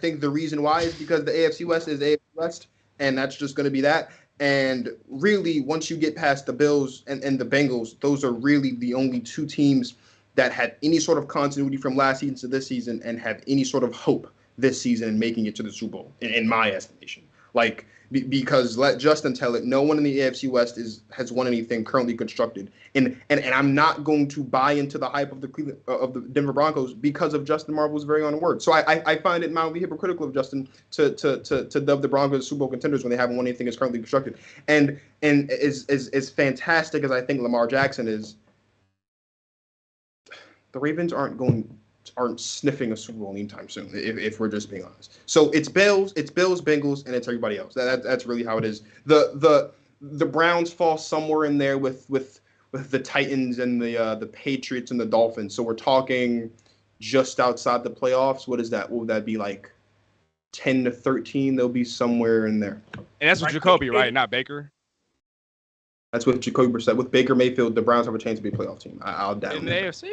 think the reason why is because the AFC West is AFC West, and that's just going to be that. And really, once you get past the Bills and the Bengals, those are really the only two teams that had any sort of continuity from last season to this season and have any sort of hope this season in making it to the Super Bowl, in my estimation. Because let Justin tell it, no one in the AFC West has won anything currently constructed, and I'm not going to buy into the hype of the Denver Broncos because of Justin Marvel's very own word. So I find it mildly hypocritical of Justin to dub the Broncos Super Bowl contenders when they haven't won anything that's currently constructed. And as fantastic as I think Lamar Jackson is, the Ravens aren't sniffing a Super Bowl anytime soon, if we're just being honest. So it's Bills, Bengals, and it's everybody else. That's really how it is. The Browns fall somewhere in there with the Titans and the Patriots and the Dolphins. So we're talking just outside the playoffs. What is that? What would that be, like 10 to 13? They'll be somewhere in there. And that's with Jacoby, right? Not Baker. That's with Jacoby Brissett. With Baker Mayfield, the Browns have a chance to be a playoff team. I'll doubt in the AFC.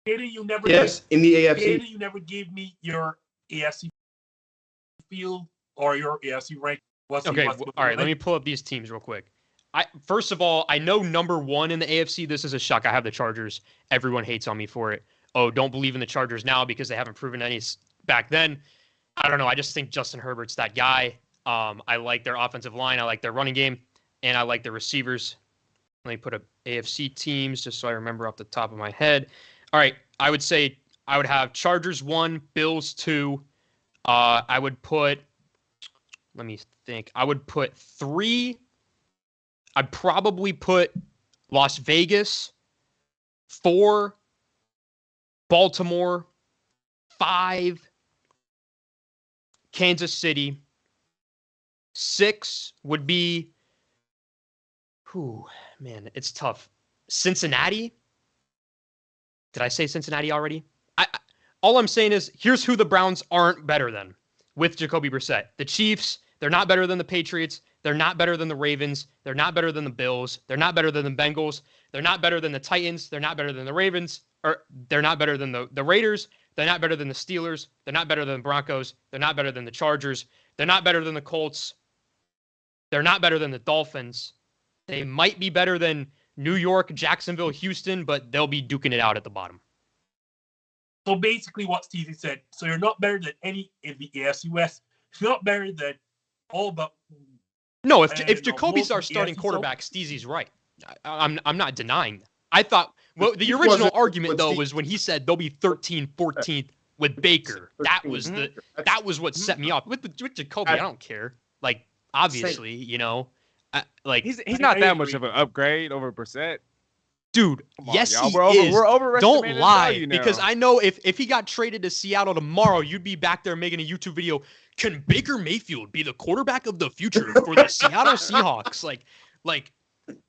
You never in the AFC. You never gave me your AFC field or your AFC rank. Okay, all right. Let me pull up these teams real quick. First of all, I know number 1 in the AFC. This is a shock. I have the Chargers. Everyone hates on me for it. Oh, don't believe in the Chargers now because they haven't proven any back then. I don't know. I just think Justin Herbert's that guy. I like their offensive line. I like their running game, and I like their receivers. Let me put up AFC teams just so I remember off the top of my head. All right, I would say I would have Chargers 1, Bills 2. I would put, let me think. I would put 3. I'd probably put Las Vegas, 4, Baltimore, 5, Kansas City. 6 would be, it's tough. Cincinnati. Did I say Cincinnati already? All I'm saying is here's who the Browns aren't better than with Jacoby Brissett. The Chiefs, they're not better than the Patriots. They're not better than the Ravens. They're not better than the Bills. They're not better than the Bengals. They're not better than the Titans. They're not better than the Ravens. Or they're not better than the Raiders. They're not better than the Steelers. They're not better than the Broncos. They're not better than the Chargers. They're not better than the Colts. They're not better than the Dolphins. They might be better than New York, Jacksonville, Houston, but they'll be duking it out at the bottom. So basically what Steezy said, so you're not better than any in the AFC West. You're not better than all but... No, if Jacoby's our starting quarterback, Steezy's right. I'm not denying that. I thought, well, the original argument, though, was when he said they'll be 13th, 14th with Baker. That was what set me off. With Jacoby, I don't care. Like, obviously, you know, like he's not that much of an upgrade over Brissett. Dude, yes, he is. Don't lie, because I know if he got traded to Seattle tomorrow, you'd be back there making a YouTube video. Can Baker Mayfield be the quarterback of the future for the Seattle Seahawks? Like,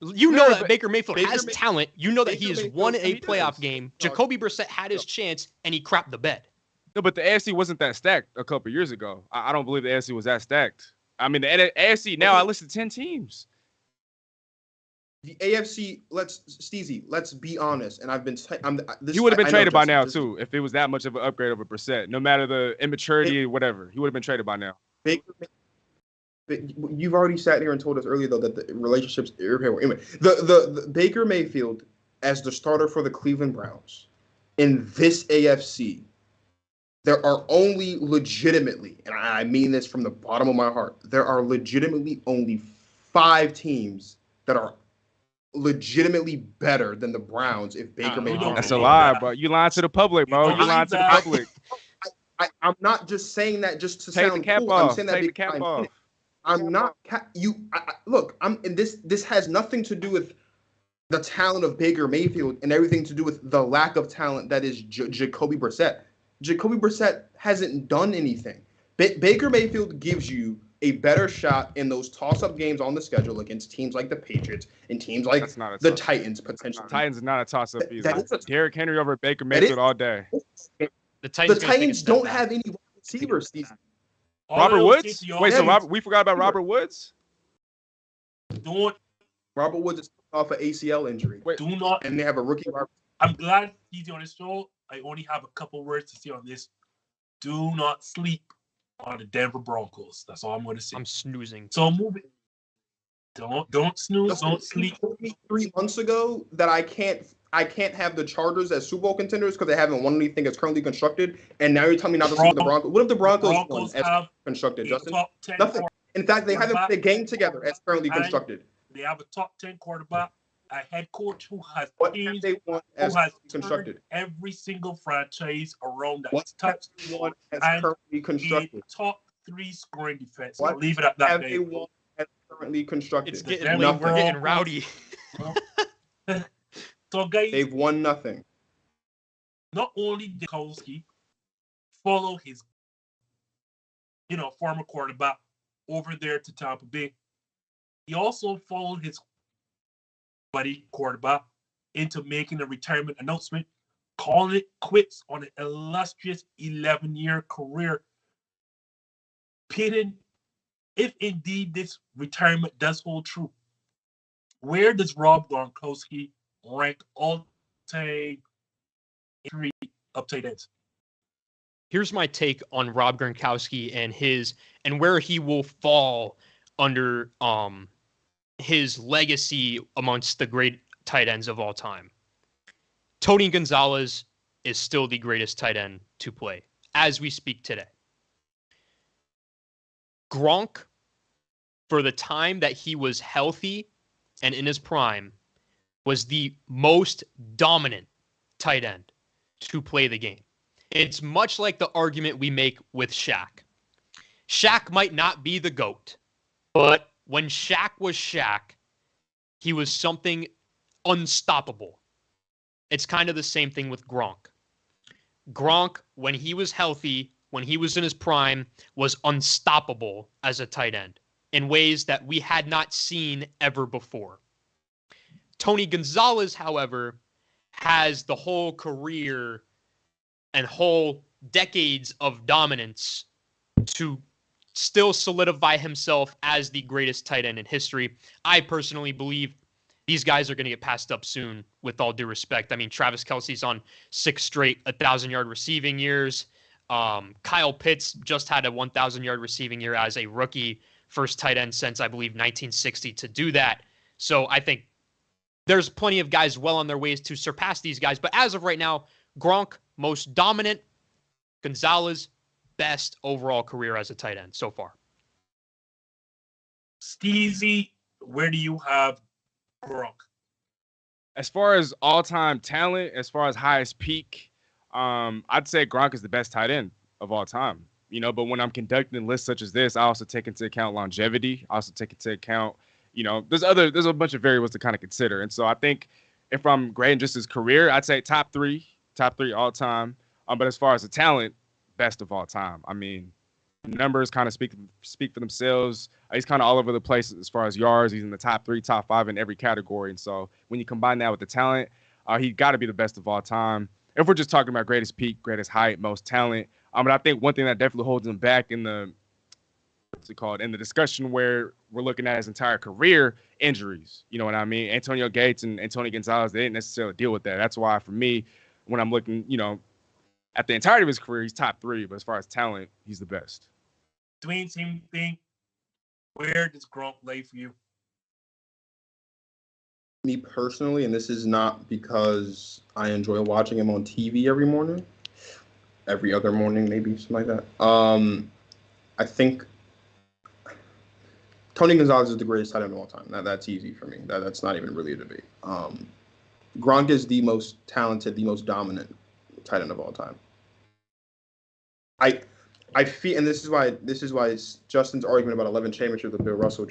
you know that Baker Mayfield has talent. You know that he has won a playoff game. Jacoby Brissett had his chance, and he crapped the bed. No, but the AFC wasn't that stacked a couple years ago. I don't believe the AFC was that stacked. I mean, the AFC now I listed 10 teams. The AFC, Steezy, let's be honest. And I've been, he would have been traded by now too if it was that much of an upgrade over Brissett. No matter the immaturity or whatever, he would have been traded by now. You've already sat here and told us earlier though that the relationships irreparable. Anyway, the Baker Mayfield as the starter for the Cleveland Browns in this AFC, there are only legitimately, and I mean this from the bottom of my heart, there are legitimately only 5 teams that are legitimately better than the Browns if Baker Mayfield. That's a lie, bro. You lying to the public, bro. You lying to the public. I'm not just saying that just to take sound the cap cool. off. I'm saying that take the cap off. I'm not look. And this has nothing to do with the talent of Baker Mayfield and everything to do with the lack of talent that is Jacoby Brissett. Jacoby Brissett hasn't done anything. Baker Mayfield gives you a better shot in those toss-up games on the schedule against teams like the Patriots and teams like the Titans potentially. Titans is not a toss-up either. Derrick Henry over Baker Mayfield all day. The Titans don't have any receivers. Robert Woods? Wait, so we forgot about Robert Woods? Robert Woods is off an ACL injury. And they have a rookie. I'm glad he's on this show. I only have a couple words to say on this. Do not sleep on the Denver Broncos. That's all I'm going to say. I'm snoozing. So moving. Don't snooze. Don't sleep. You told me 3 months ago that I can't have the Chargers as Super Bowl contenders because they haven't won anything as currently constructed, and now you're telling me not to sleep with the Broncos. What if the Broncos won as constructed, Justin? Nothing. In fact, they haven't played a game together as currently constructed. They have a top 10 quarterback, a head coach who has constructed every single franchise around that. What touched one as currently constructed? Top 3 scoring defense. I'll leave it at that. They won as currently constructed. It's getting late. We're getting rowdy. So guys, they've won nothing. Not only did Kowski follow his, former quarterback over there to Tampa Bay, he also followed his buddy quarterback into making a retirement announcement, calling it quits on an illustrious 11-year career. Payton, if indeed this retirement does hold true, where does Rob Gronkowski rank all-time of tight ends? Here's my take on Rob Gronkowski and where he will fall under his legacy amongst the great tight ends of all time. Tony Gonzalez is still the greatest tight end to play as we speak today. Gronk, for the time that he was healthy and in his prime, was the most dominant tight end to play the game. It's much like the argument we make with Shaq. Shaq might not be the GOAT, but when Shaq was Shaq, he was something unstoppable. It's kind of the same thing with Gronk. Gronk, when he was healthy, when he was in his prime, was unstoppable as a tight end in ways that we had not seen ever before. Tony Gonzalez, however, has the whole career and whole decades of dominance to still solidify himself as the greatest tight end in history. I personally believe these guys are going to get passed up soon, with all due respect. I mean, Travis Kelce's on 6 straight 1,000-yard receiving years. Kyle Pitts just had a 1,000-yard receiving year as a rookie, first tight end since, I believe, 1960 to do that. So I think there's plenty of guys well on their ways to surpass these guys. But as of right now, Gronk, most dominant. Gonzalez, best overall career as a tight end so far. Steezy, where do you have Gronk? As far as all-time talent, as far as highest peak, I'd say Gronk is the best tight end of all time. But when I'm conducting lists such as this, I also take into account longevity. I also take into account, there's a bunch of variables to kind of consider. And so I think if I'm grading just his career, I'd say top three all time. But as far as the talent, best of all time. I mean, numbers kind of speak for themselves. He's kind of all over the place as far as yards. He's in the top 3, top 5 in every category. And so when you combine that with the talent, he got to be the best of all time. If we're just talking about greatest peak, greatest height, most talent. But I think one thing that definitely holds him back in the discussion where we're looking at his entire career, injuries. You know what I mean? Antonio Gates and Tony Gonzalez, they didn't necessarily deal with that. That's why for me, when I'm looking, at the entirety of his career, he's top 3. But as far as talent, he's the best. Dwayne, same thing. Where does Gronk lay for you? Me personally, and this is not because I enjoy watching him on TV every morning, every other morning, maybe something like that. I think Tony Gonzalez is the greatest tight end of all time. That's easy for me. That's not even really a debate. Gronk is the most talented, the most dominant tight end of all time. I feel, and this is why Justin's argument about 11 championships with Bill Russell,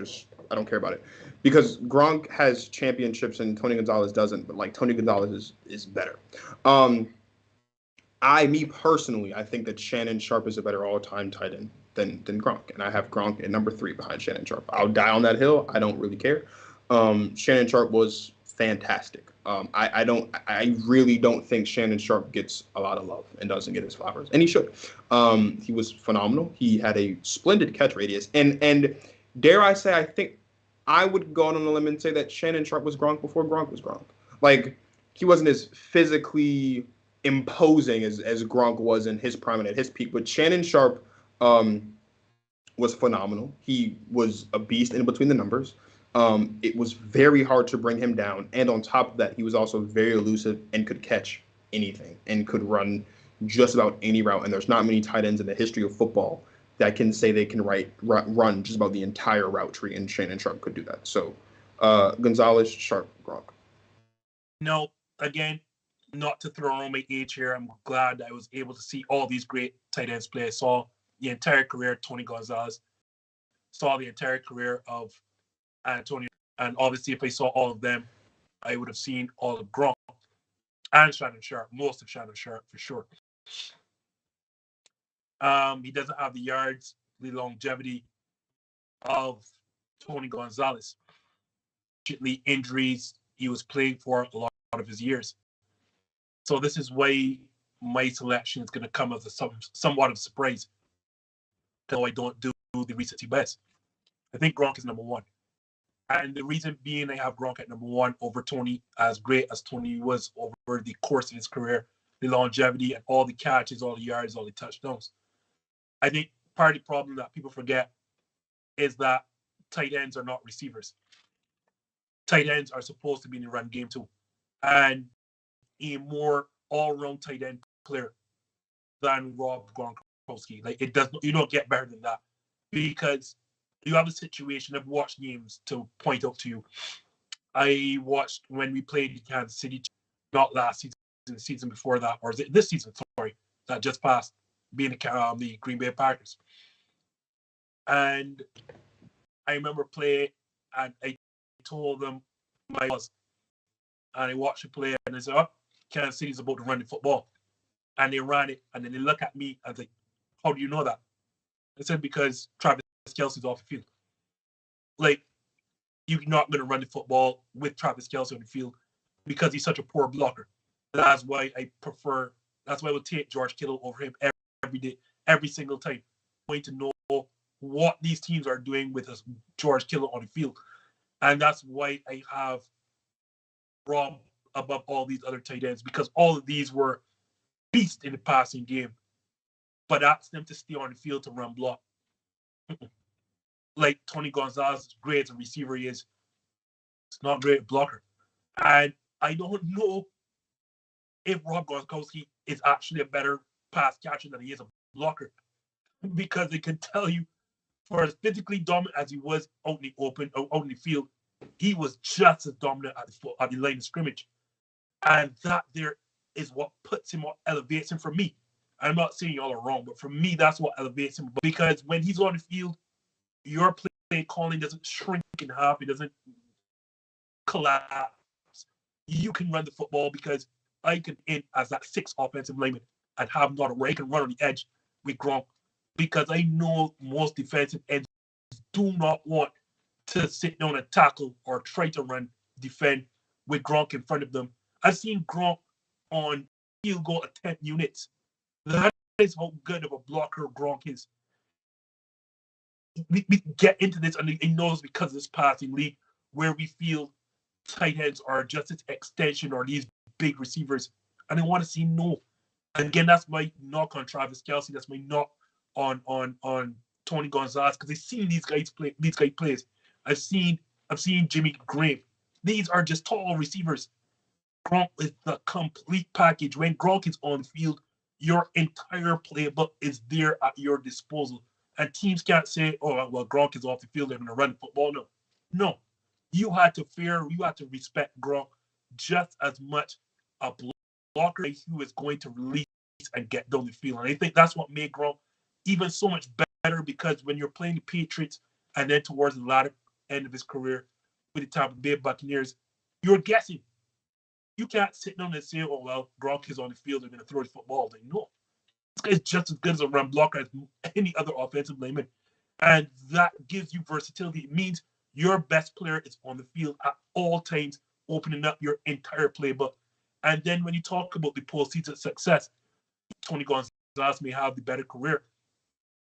I don't care about it, because Gronk has championships and Tony Gonzalez doesn't, but like Tony Gonzalez is better. Me personally, I think that Shannon Sharpe is a better all-time tight end than Gronk, and I have Gronk at number 3 behind Shannon Sharpe. I'll die on that hill. I don't really care. Shannon Sharpe was fantastic. I really don't think Shannon Sharpe gets a lot of love and doesn't get his flowers, and he should. He was phenomenal. He had a splendid catch radius, and dare I say, I think I would go on a limb and say that Shannon Sharpe was Gronk before Gronk was Gronk. Like, he wasn't as physically imposing as Gronk was in his prime and at his peak, but Shannon Sharpe was phenomenal. He was a beast in between the numbers. It was very hard to bring him down. And on top of that, he was also very elusive and could catch anything and could run just about any route. And there's not many tight ends in the history of football that can say they can run just about the entire route tree, and Shannon Sharpe could do that. So Gonzalez, Sharpe, Gronk. No, again, not to throw on my age here. I'm glad I was able to see all these great tight ends play. I saw the entire career of Tony Gonzalez, saw the entire career of Antonio, and obviously if I saw all of them, I would have seen all of Gronk and Shannon Sharpe, most of Shannon Sharpe for sure. He doesn't have the yards, the longevity of Tony Gonzalez. Injuries, he was playing for a lot of his years. So this is why my selection is going to come as somewhat of a surprise. Though I don't do the recency bias. I think Gronk is number 1. And the reason being I have Gronk at number 1 over Tony, as great as Tony was over the course of his career, the longevity and all the catches, all the yards, all the touchdowns. I think part of the problem that people forget is that tight ends are not receivers. Tight ends are supposed to be in the run game too. And a more all-round tight end player than Rob Gronkowski. Like, you don't get better than that, because you have a situation. I've watched games to point out to you. I watched when we played Kansas City, not last season, the season before that, or this season, sorry, that just passed, being the Green Bay Packers. And I remember playing, and I told them my was, and I watched the play, and I said, "Oh, Kansas City's about to run the football," and they ran it, and then they look at me and like, "How do you know that?" I said, "Because Travis Kelce's off the field. Like, you're not going to run the football with Travis Kelce on the field because he's such a poor blocker. That's why I will take George Kittle over him every day, every single time. I'm going to know what these teams are doing with George Kittle on the field. And that's why I have Rob above all these other tight ends, because all of these were beasts in the passing game. but ask them to stay on the field to run block. Like Tony Gonzalez is great as a receiver, he is. It's not great at blocker. And I don't know if Rob Gronkowski is actually a better pass catcher than he is a blocker. Because they can tell you, for as physically dominant as he was out in the open, out in the field, he was just as dominant at the line of scrimmage. And that there is what puts him, what elevates him for me. I'm not saying y'all are wrong, but for me, that's what elevates him. Because when he's on the field, your play calling doesn't shrink in half. It doesn't collapse. You can run the football because I can in as that 6th offensive lineman and have not a way I can run on the edge with Gronk. Because I know most defensive ends do not want to sit down and tackle or try to defend with Gronk in front of them. I've seen Gronk on field goal attempt units. That is how good of a blocker Gronk is. We get into this, and he knows because of this passing league where we feel tight ends are just its extension or these big receivers. And I want to see no. And again, that's my knock on Travis Kelce. That's my knock on Tony Gonzalez, because I've seen these guys plays. I've seen Jimmy Graham. These are just tall receivers. Gronk is the complete package. When Gronk is on the field, your entire playbook is there at your disposal. And teams can't say, oh, well, Gronk is off the field, they're going to run the football. No. You had to respect Gronk just as much a blocker who is going to release and get down the field. And I think that's what made Gronk even so much better, because when you're playing the Patriots and then towards the latter end of his career with the Tampa Bay Buccaneers, you're guessing. You can't sit down and say, oh, well, Gronk is on the field, they're going to throw the football. Like, no. This guy's just as good as a run blocker as any other offensive lineman. And that gives you versatility. It means your best player is on the field at all times, opening up your entire playbook. And then when you talk about the postseason success, Tony Gonzalez may have the better career.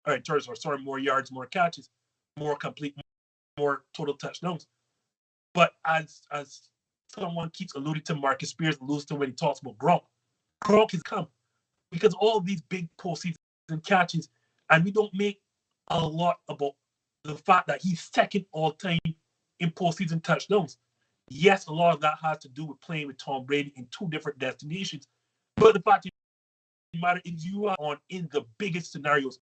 In terms of, more yards, more catches, more complete, more total touchdowns. But as someone keeps alluding to, Marcus Spears alludes to when he talks about Gronk has come because all of these big postseason catches, and we don't make a lot about the fact that he's second all time in postseason touchdowns. Yes, a lot of that has to do with playing with Tom Brady in 2 different destinations. But the fact of the matter is you are on in the biggest scenarios.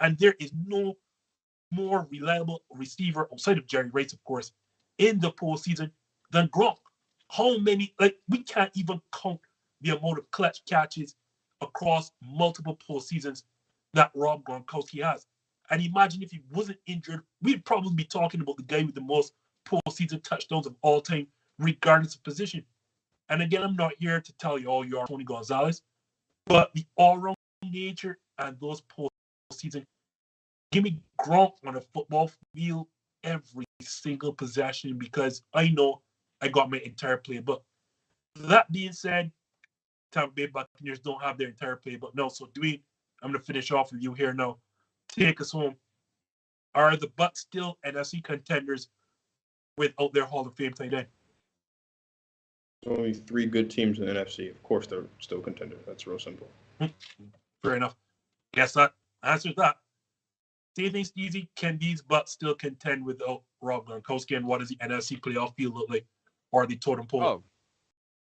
And there is no more reliable receiver outside of Jerry Rice, of course, in the postseason than Gronk. How many, we can't even count the amount of clutch catches across multiple postseasons that Rob Gronkowski has. And imagine if he wasn't injured, we'd probably be talking about the guy with the most postseason touchdowns of all time, regardless of position. And again, I'm not here to tell you, oh, you're Tony Gonzalez, but the all-round nature and those postseason, give me Gronk on a football field every single possession, because I know I got my entire playbook. That being said, Tampa Bay Buccaneers don't have their entire playbook. No, so Dwayne, I'm going to finish off with you here now. Take us home. Are the Bucs still NFC contenders without their Hall of Fame tight end? There's only 3 good teams in the NFC. Of course, they're still contenders. That's real simple. Fair enough. Guess that answers that. Do you think, Steezy, can these Bucs still contend without Rob Gronkowski, and what does the NFC playoff field look like, or the totem pole? Oh,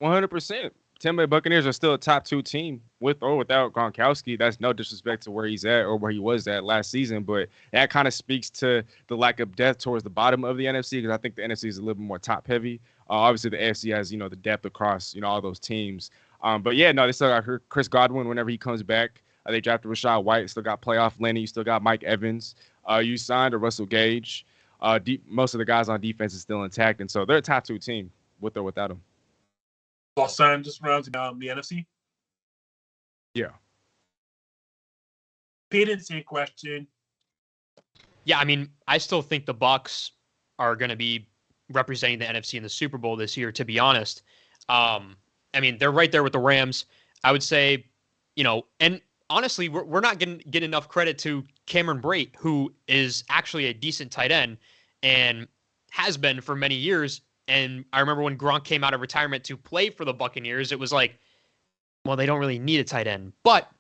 100%. Tampa Bay Buccaneers are still a top 2 team with or without Gronkowski. That's no disrespect to where he's at or where he was at last season, but that kind of speaks to the lack of depth towards the bottom of the NFC, because I think the NFC is a little bit more top heavy. Obviously, the AFC has, the depth across, all those teams. But yeah, no, they still got Chris Godwin whenever he comes back. They drafted Rashad White, still got playoff Lenny, you still got Mike Evans. You signed a Russell Gage. Most of the guys on defense is still intact, and so they're a top 2 team with or without him. Los Angeles Rams in the NFC? Yeah. Payton, same question. Yeah, I mean, I still think the Bucs are going to be representing the NFC in the Super Bowl this year, to be honest. I mean, they're right there with the Rams. I would say, and honestly, we're not going to get enough credit to Cameron Brate, who is actually a decent tight end and has been for many years. And I remember when Gronk came out of retirement to play for the Buccaneers, it was like, well, they don't really need a tight end. But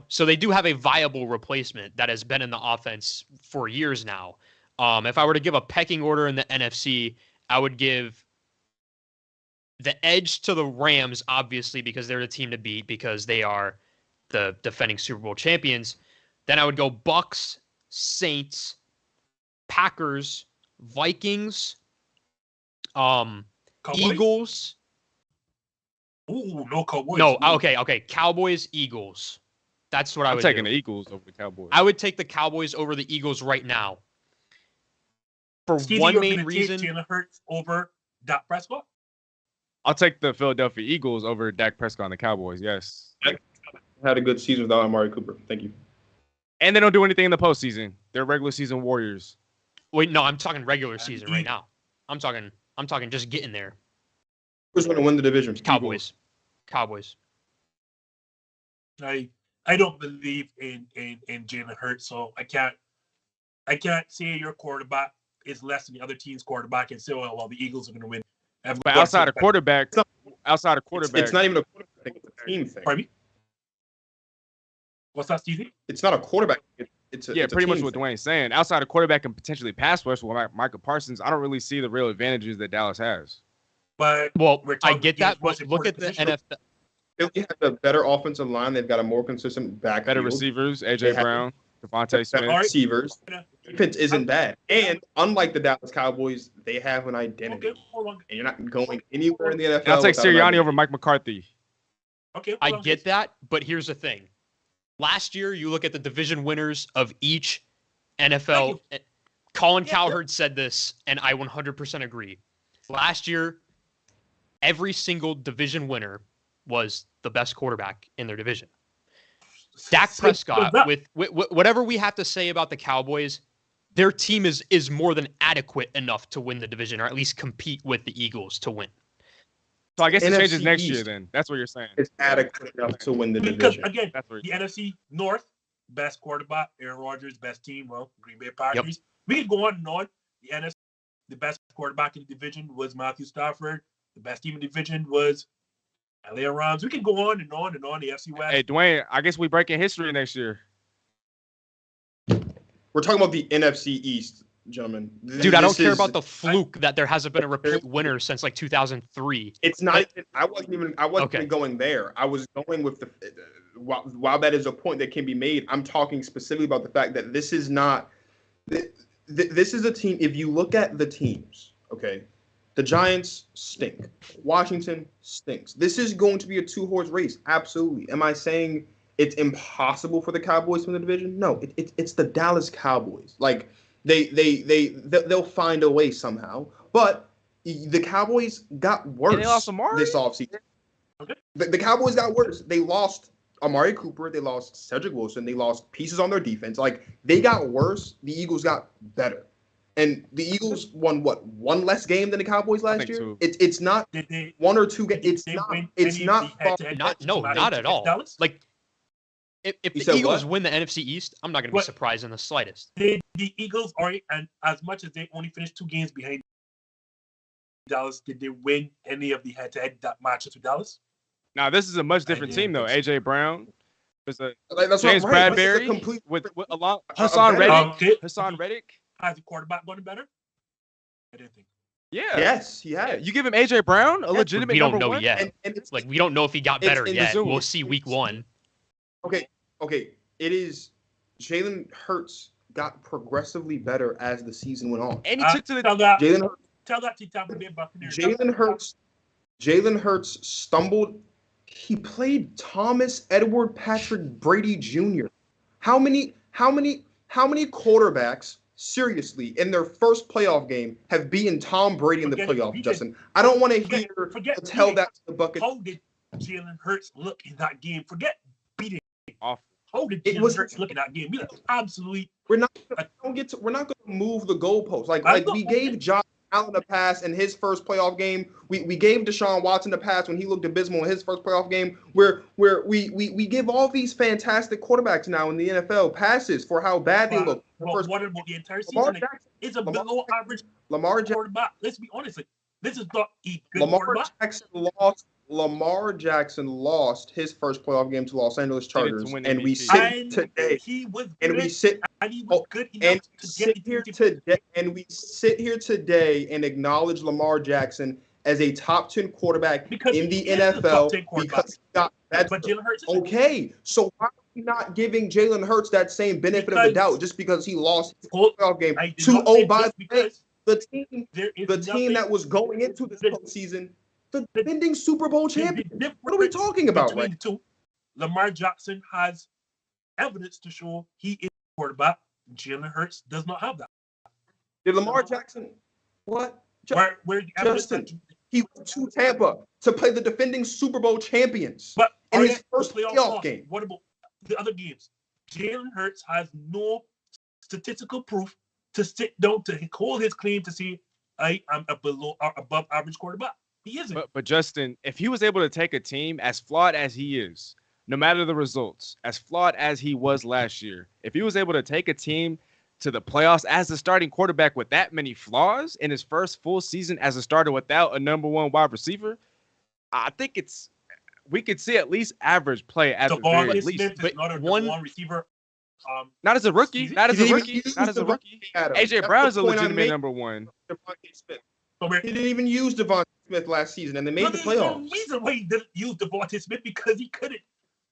So they do have a viable replacement that has been in the offense for years now. If I were to give a pecking order in the NFC, I would give the edge to the Rams, obviously, because they're the team to beat, because they are the defending Super Bowl champions. Then I would go Bucks, Saints, Packers, Vikings, Cowboys? Eagles. Ooh, no Cowboys. No, okay. Cowboys, Eagles. That's what I I'm would taking do. the Eagles over the Cowboys. I would take the Cowboys over the Eagles right now. For Steezy, one you're main gonna reason. take Jalen Hurts over Dak Prescott? I'll take the Philadelphia Eagles over Dak Prescott and the Cowboys. Yes. Had a good season without Amari Cooper. Thank you. And they don't do anything in the postseason. They're regular season warriors. Wait, no, I'm talking regular season right now. I'm talking just getting there. Who's going to win the division? Cowboys. I don't believe in Jalen Hurts, so I can't say your quarterback is less than the other team's quarterback and say, well, the Eagles are going to win. But outside of quarterback, it's not even a quarterback thing. It's a team thing. Pardon me? What's that, Stevie? It's not a quarterback. It's pretty much what thing. Dwayne's saying. Outside of quarterback and potentially pass rush with Micah Parsons, I don't really see the real advantages that Dallas has. But I get that. But look at the NFL. Philly has a better offensive line. They've got a more consistent backfield. Better receivers, AJ Brown, Devontae Smith. Receivers. Defense isn't bad. And unlike the Dallas Cowboys, they have an identity. Okay, hold on. And you're not going anywhere in the NFL. And I'll take Sirianni over Mike McCarthy. Okay, I get that, but here's the thing. Last year, you look at the division winners of each NFL. Colin Cowherd said this, and I 100% agree. Last year, every single division winner was the best quarterback in their division. Dak Prescott, with whatever we have to say about the Cowboys, their team is more than adequate enough to win the division, or at least compete with the Eagles to win. So I guess it NFC changes next East year then. That's what you're saying. It's adequate enough to win the Because, division. again, That's what the you're NFC North, best quarterback, Aaron Rodgers, best team, Green Bay Packers. We could go on and on. The NFC, the best quarterback in the division was Matthew Stafford. The best team in the division was LA Rams. We can go on and on and on. The NFC West. Hey, Dwayne, I guess we breaking history next year. We're talking about the NFC East, gentlemen. Dude, I don't care about the fluke that there hasn't been a repeat winner since like 2003. It's not. I wasn't even going there. I was going with the. While that is a point that can be made, I'm talking specifically about the fact that this is not. This is a team. If you look at the teams, okay, the Giants stink. Washington stinks. This is going to be a two-horse race. Absolutely. Am I saying it's impossible for the Cowboys to win the division? No, it's the Dallas Cowboys. Like they'll find a way somehow. But the Cowboys got worse this offseason. Okay. The Cowboys got worse. They lost Amari Cooper. They lost Cedric Wilson. They lost pieces on their defense. Like, they got worse. The Eagles got better. And the Eagles won, one less game than the Cowboys last year? So. It's not one or two games. It's not. Not at all. Dallas? Like, if the Eagles win the NFC East, I'm not going to be surprised in the slightest. The Eagles are, and as much as they only finished 2 games behind Dallas, did they win any of the head-to-head matches with Dallas? Now, this is a much different team, though. AJ Brown, there's James Bradbury with Hassan Reddick. Hassan Reddick has the quarterback gotten better. I didn't think. Yeah. Yes, he has. You give him AJ Brown, a legitimate we don't number know one? yet. And it's, like, we don't know if he got better yet. We'll see week 1. Okay. It is Jalen Hurts got progressively better as the season went on. And he took to the Tell that to Tampa Bay Buccaneers. Jalen Hurts stumbled. He played Thomas Edward Patrick Brady Jr. How many quarterbacks seriously in their first playoff game have beaten Tom Brady in the playoffs, Justin? I don't want to tell that to the Buccaneers. How did Jalen Hurts look in that game? Forget beating. Awful. How did Jalen Hurts look in that game? We look absolutely. We're not going to move the goalposts. Like we gave Josh Allen a pass in his first playoff game. We gave Deshaun Watson a pass when he looked abysmal in his first playoff game. Where we give all these fantastic quarterbacks now in the NFL passes for how bad they look. What about the entire season? It's a below average Lamar quarterback. Let's be honest. Like, this is not a good Lamar quarterback. Jackson lost Lamar Jackson lost his first playoff game to Los Angeles Chargers, and we MVP. sit today, He was and good, we sit, and he was good enough and to sit get here the today, and we sit here today and acknowledge Lamar Jackson as a top 10 quarterback because in the he is the top NFL 10 quarterback. because he got that. But Jalen Hurts is Okay, so why are we not giving Jalen Hurts that same benefit of the Because- doubt just because he lost his Hold- playoff game I did to, not say oh, by just the way, because the team there is the team nothing- that was going into this postseason, the defending Super Bowl the champion. difference What are we talking about, between right? the two. Lamar Jackson has evidence to show he is a quarterback. Jalen Hurts does not have that. Did Lamar Jackson what? Where the evidence Justin, that- he went to Tampa to play the defending Super Bowl champions But in are his they first playoff playoff loss? game. What about the other games? Jalen Hurts has no statistical proof to sit down to hold his claim to say I am a below or above average quarterback. He isn't. But Justin, if he was able to take a team as flawed as he is, no matter the results, as flawed as he was last year, if he was able to take a team to the playoffs as the starting quarterback with that many flaws in his first full season as a starter without a number one wide receiver, I think we could see at least average play at the Devontae very Smith least. is But not a one- number one receiver. Not as a rookie. He Not as a didn't rookie. even use Not as a Devontae rookie. Adams. AJ That's Brown's the a point I'm legitimate making. number one. Devontae Smith. So He didn't even use Devontae Smith last season, and they made the there's playoffs. no reason why he didn't use Devontae Smith because he couldn't.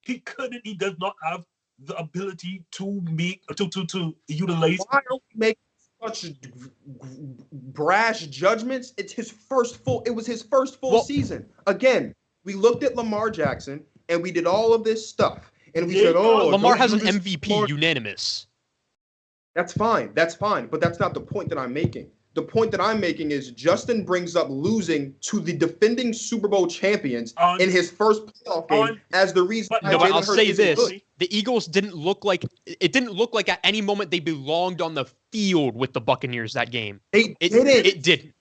He couldn't. He does not have the ability to make to utilize. Why are we making such brash judgments? It was his first full season. Again, we looked at Lamar Jackson and we did all of this stuff. And we said, oh, Lamar don't has do an this, MVP, Lamar. unanimous. That's fine. But that's not the point that I'm making. The point that I'm making is Justin brings up losing to the defending Super Bowl champions in his first playoff game as the reason why No, but Jalen I'll Hurts say isn't this: good. the Eagles didn't look like at any moment they belonged on the field with the Buccaneers that game. They It didn't. didn't.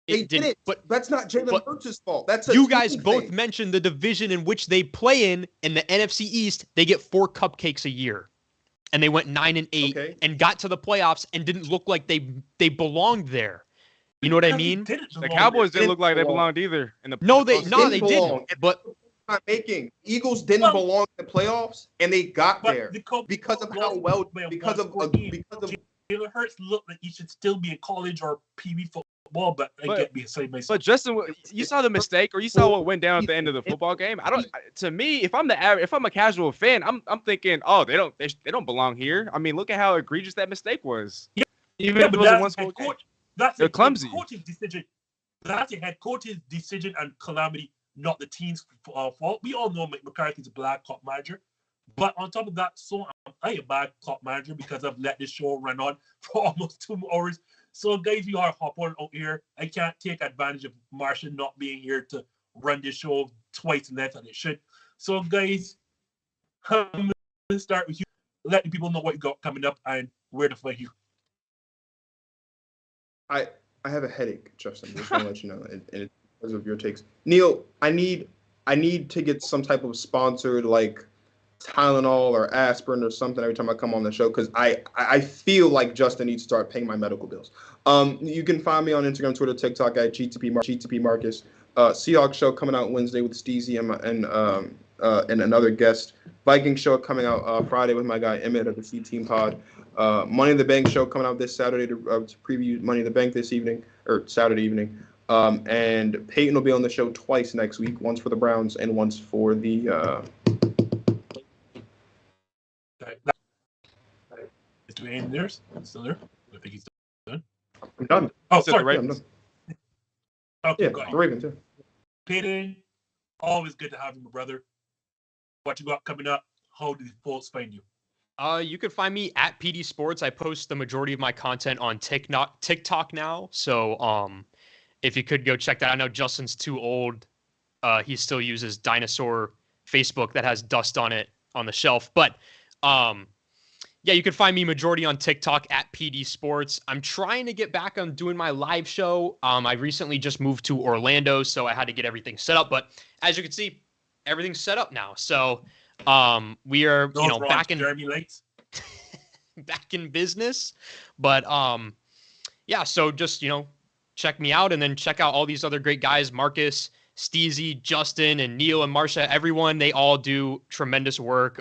They didn't. But That's not Jalen but Hurts' fault. That's a you team guys both thing. mentioned the division in which they play in the NFC East. They get 4 cupcakes a year, and they went 9-8 Okay. and got to the playoffs and didn't look like they belonged there. You know what I mean? The Cowboys didn't look like they belonged either. In the No, they Didn't belong. didn't. But Not making Eagles didn't belong in the playoffs, and they got But there the Cowboys because of how lost well by because of 1-score game. because of Jalen Hurts looked like he should still be in college or PB football, but I But- get me saying myself. But Justin, you saw the mistake, or you saw what went down at the end of the football game. To me, if I'm a casual fan, I'm thinking, oh, they don't belong here. I mean, look at how egregious that mistake was. Even if it but was a that's one-score head game. coach. That's They're a clumsy. head coach's decision. That's a head coach's decision and calamity, not the team's fault. We all know McCarthy's a bad cop manager. But on top of that, so I am a bad cop manager because I've let this show run on for almost 2 hours. So, guys, you are hop on out here. I can't take advantage of Marcia not being here to run this show twice less than it should. So, guys, I'm going to start with you. Let the people know what you got coming up and where to find you. I have a headache, Justin. Just want to let you know, and it's because of your takes. Neil, I need to get some type of sponsored like Tylenol or aspirin or something every time I come on the show because I feel like Justin needs to start paying my medical bills. You can find me on Instagram, Twitter, TikTok at GTP Marcus. Seahawks show coming out Wednesday with Steezy and another guest. Viking show coming out Friday with my guy Emmett of the C Team Pod. Money in the Bank show coming out this Saturday to preview Money in the Bank this evening or Saturday evening. And Peyton will be on the show twice next week, once for the Browns and once for the. Is Dwayne there? Still there? I think he's done. I'm done. Oh, Said the sorry. Yeah, I'm Ravens. done. Okay, Yeah, go ahead. the Ravens. Yeah. Peyton, always good to have you, my brother. What you got coming up? How do folks find you? You can find me at PD Sports. I post the majority of my content on TikTok now. So if you could go check that. I know Justin's too old. He still uses dinosaur Facebook that has dust on it on the shelf. But yeah, you can find me majority on TikTok at PD Sports. I'm trying to get back on doing my live show. I recently just moved to Orlando, so I had to get everything set up. But as you can see, everything's set up now. So we are, back in Jeremy Lights. back in business. But yeah, so just check me out and then check out all these other great guys: Marcus, Steezy, Justin, and Neil and Marsha, everyone, they all do tremendous work.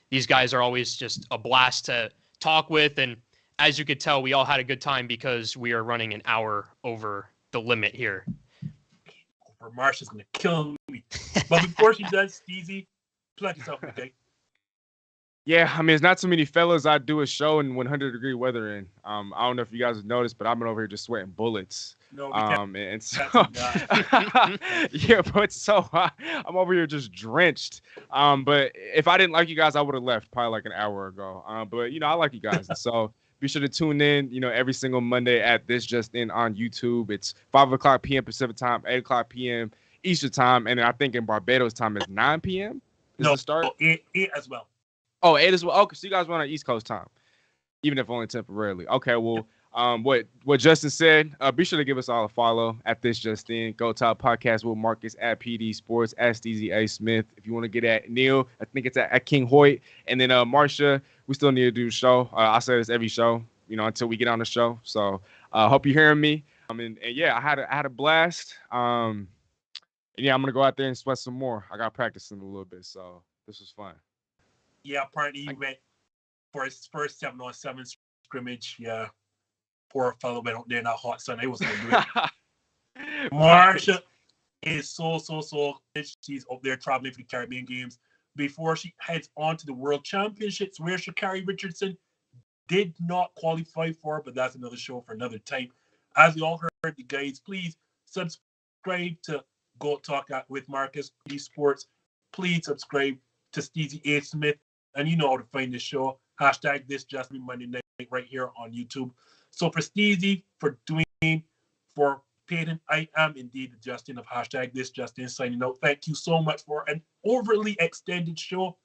These guys are always just a blast to talk with. And as you could tell, we all had a good time because we are running an hour over the limit here. Marsha's going to kill me. But before she does, Steezy, plug yourself in, okay? Yeah, I mean, it's not too many fellas I do a show in 100-degree weather in. I don't know if you guys have noticed, but I've been over here just sweating bullets. No, we can't. And so, yeah, but so I'm over here just drenched. But if I didn't like you guys, I would have left probably like an hour ago. But, I like you guys. And so be sure to tune in, every single Monday at This Just In on YouTube. It's 5 o'clock p.m. Pacific time, 8 o'clock p.m. Eastern time. And then I think in Barbados time is 9 p.m. is the start? 8 as well. Oh, 8 as well. Okay, so you guys run on East Coast time, even if only temporarily. Okay, well, what Justin said, be sure to give us all a follow at This Just In. Go Top Podcast with Marcus at PD Sports, at Steezy A. Smith. If you want to get at Neil, I think it's at King Hoyt. And then Marsha, we still need to do the show. I say this every show, until we get on the show. So hope you're hearing me. And yeah, I had a blast. And yeah, I'm going to go out there and sweat some more. I got practice in a little bit, so this was fun. Yeah, apparently he went for his first 7-on-7 scrimmage. Yeah, poor fellow went out there in that hot sun. He wasn't going to do it. Marsha is so. She's up there traveling for the Caribbean Games before she heads on to the World Championships, where Sha'Carri Richardson did not qualify for, but that's another show for another time. As you all heard, you guys, please subscribe to Go Talk with Marcus Sports. Please subscribe to Steezy A. Smith. And you know how to find this show. Hashtag This Just In Monday night right here on YouTube. So for Steezy, for Dwayne, for Payton, I am indeed the Justin of hashtag This Just In signing out. Thank you so much for an overly extended show.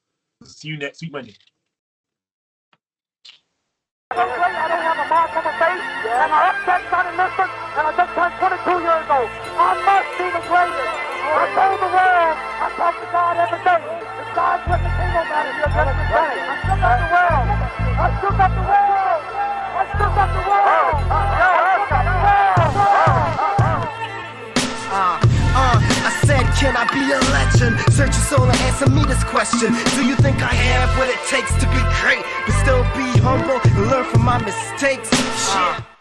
See you next week, Monday. I don't have a mark on my face, and I upset Johnny Liston, and I just turned 22 years old. I must be the greatest. I told the world, I talk to God every day. If God's with the king of matter, you're just the same. I still got the world. I still got the world. I still got the world. I said, can I be a legend? Search your soul and answer me this question. Do you think I have what it takes to be great, but still be humble and learn from my mistakes? Shit.